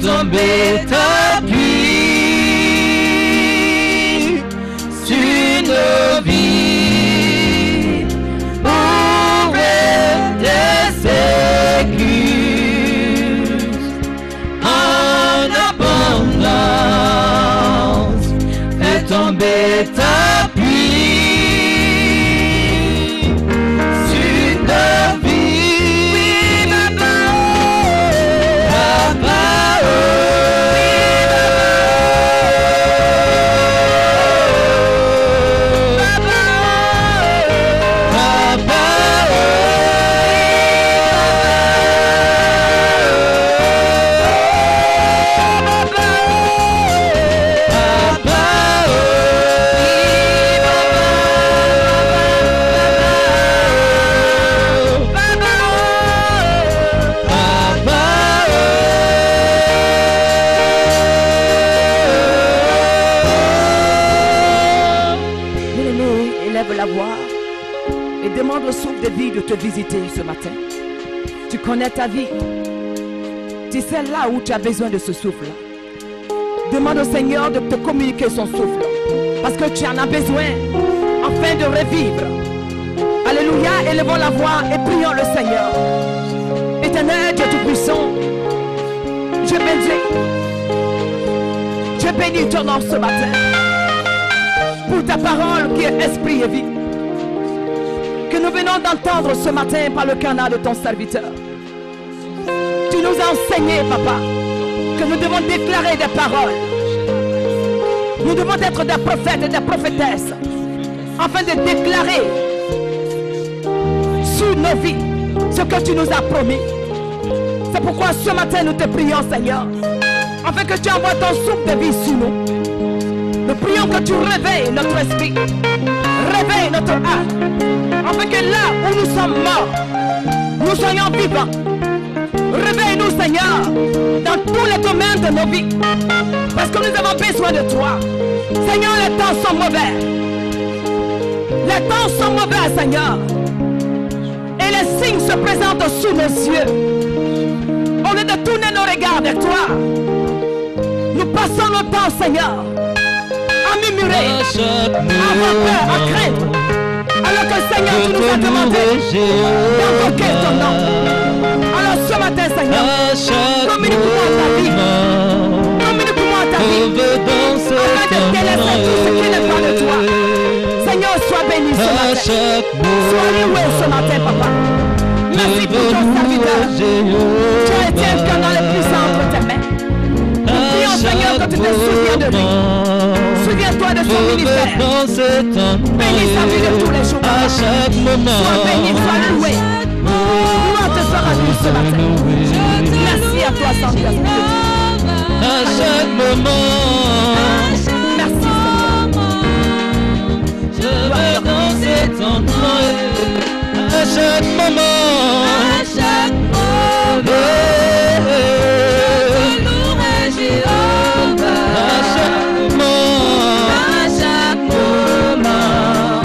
tomber ta pluie sur nos vies. Ouvre tes églises en abondance. Fais tomber ta pluie sur nos vies. Papa, la voix et demande au souffle de vie de te visiter ce matin. Tu connais ta vie. Tu sais là où tu as besoin de ce souffle. Demande au Seigneur de te communiquer son souffle. Parce que tu en as besoin afin de revivre. Alléluia, élevons la voix et prions le Seigneur. Éternel Dieu Tout-Puissant, je bénis. Je bénis ton nom ce matin. Pour ta parole qui est esprit et vie, que nous venons d'entendre ce matin par le canal de ton serviteur. Tu nous as enseigné, papa, que nous devons déclarer des paroles. Nous devons être des prophètes et des prophétesses afin de déclarer sur nos vies ce que tu nous as promis. C'est pourquoi ce matin nous te prions, Seigneur, afin que tu envoies ton souffle de vie sur nous. Nous prions que tu réveilles notre esprit, réveille notre âme, afin que là où nous sommes morts, nous soyons vivants. Réveille-nous, Seigneur, dans tous les domaines de de nos vies. Parce que nous avons besoin de toi. Seigneur, les temps sont mauvais. Les temps sont mauvais, Seigneur. Et les signes se présentent sous nos yeux. Au lieu de tourner nos regards vers toi, nous passons notre temps, Seigneur, à murmurer, à avoir peur, à craindre. Alors que, Seigneur, tu nous as demandé d'invoquer ton nom. Alors ce matin, Seigneur, communique-moi ta vie. Communique-moi ta vie. Afin de délaisser tout ce qui n'est pas de toi. Seigneur, sois béni ce matin. Sois loué ce matin, Papa. Merci pour ton serviteur. Tu as été incarné le plus entre tes mains. Nous prions, Seigneur, que tu te souviens de lui. Souviens-toi de son ministère. Bénis sa vie de tous les jours. Sois béni, sois loué. Gloire te sera due ce matin. Merci à toi, Saint-Esprit. À chaque moment, Merci, je veux danser ton nom. À chaque moment, je louerai Jéhovah. À chaque moment,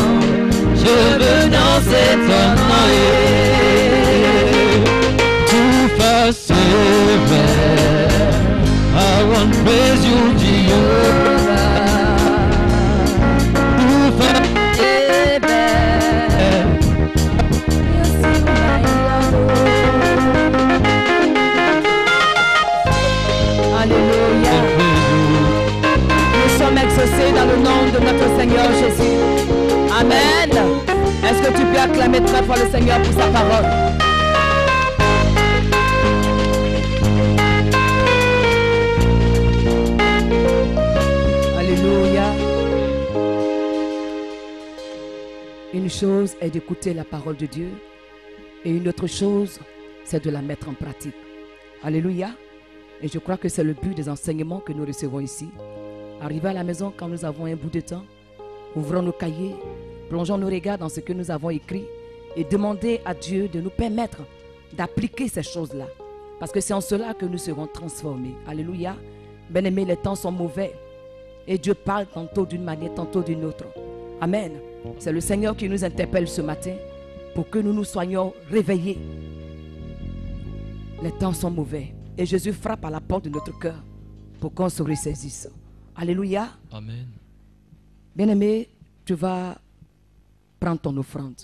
je veux danser ton nom. Tout face I want to praise you, Jehovah. Alléluia. Nous sommes exaucés dans le nom de notre Seigneur Jésus. Amen. Est-ce que tu peux acclamer très fort le Seigneur pour sa parole? Alléluia. Une chose est d'écouter la parole de Dieu et une autre chose, c'est de la mettre en pratique. Alléluia. Et je crois que c'est le but des enseignements que nous recevons ici. Arriver à la maison quand nous avons un bout de temps, ouvrons nos cahiers, plongeons nos regards dans ce que nous avons écrit et demander à Dieu de nous permettre d'appliquer ces choses-là. Parce que c'est en cela que nous serons transformés. Alléluia. Bien-aimés, les temps sont mauvais. Et Dieu parle tantôt d'une manière, tantôt d'une autre. Amen. C'est le Seigneur qui nous interpelle ce matin pour que nous nous soyons réveillés. Les temps sont mauvais. Et Jésus frappe à la porte de notre cœur pour qu'on se ressaisisse. Alléluia. Amen. Bien-aimé, tu vas prendre ton offrande.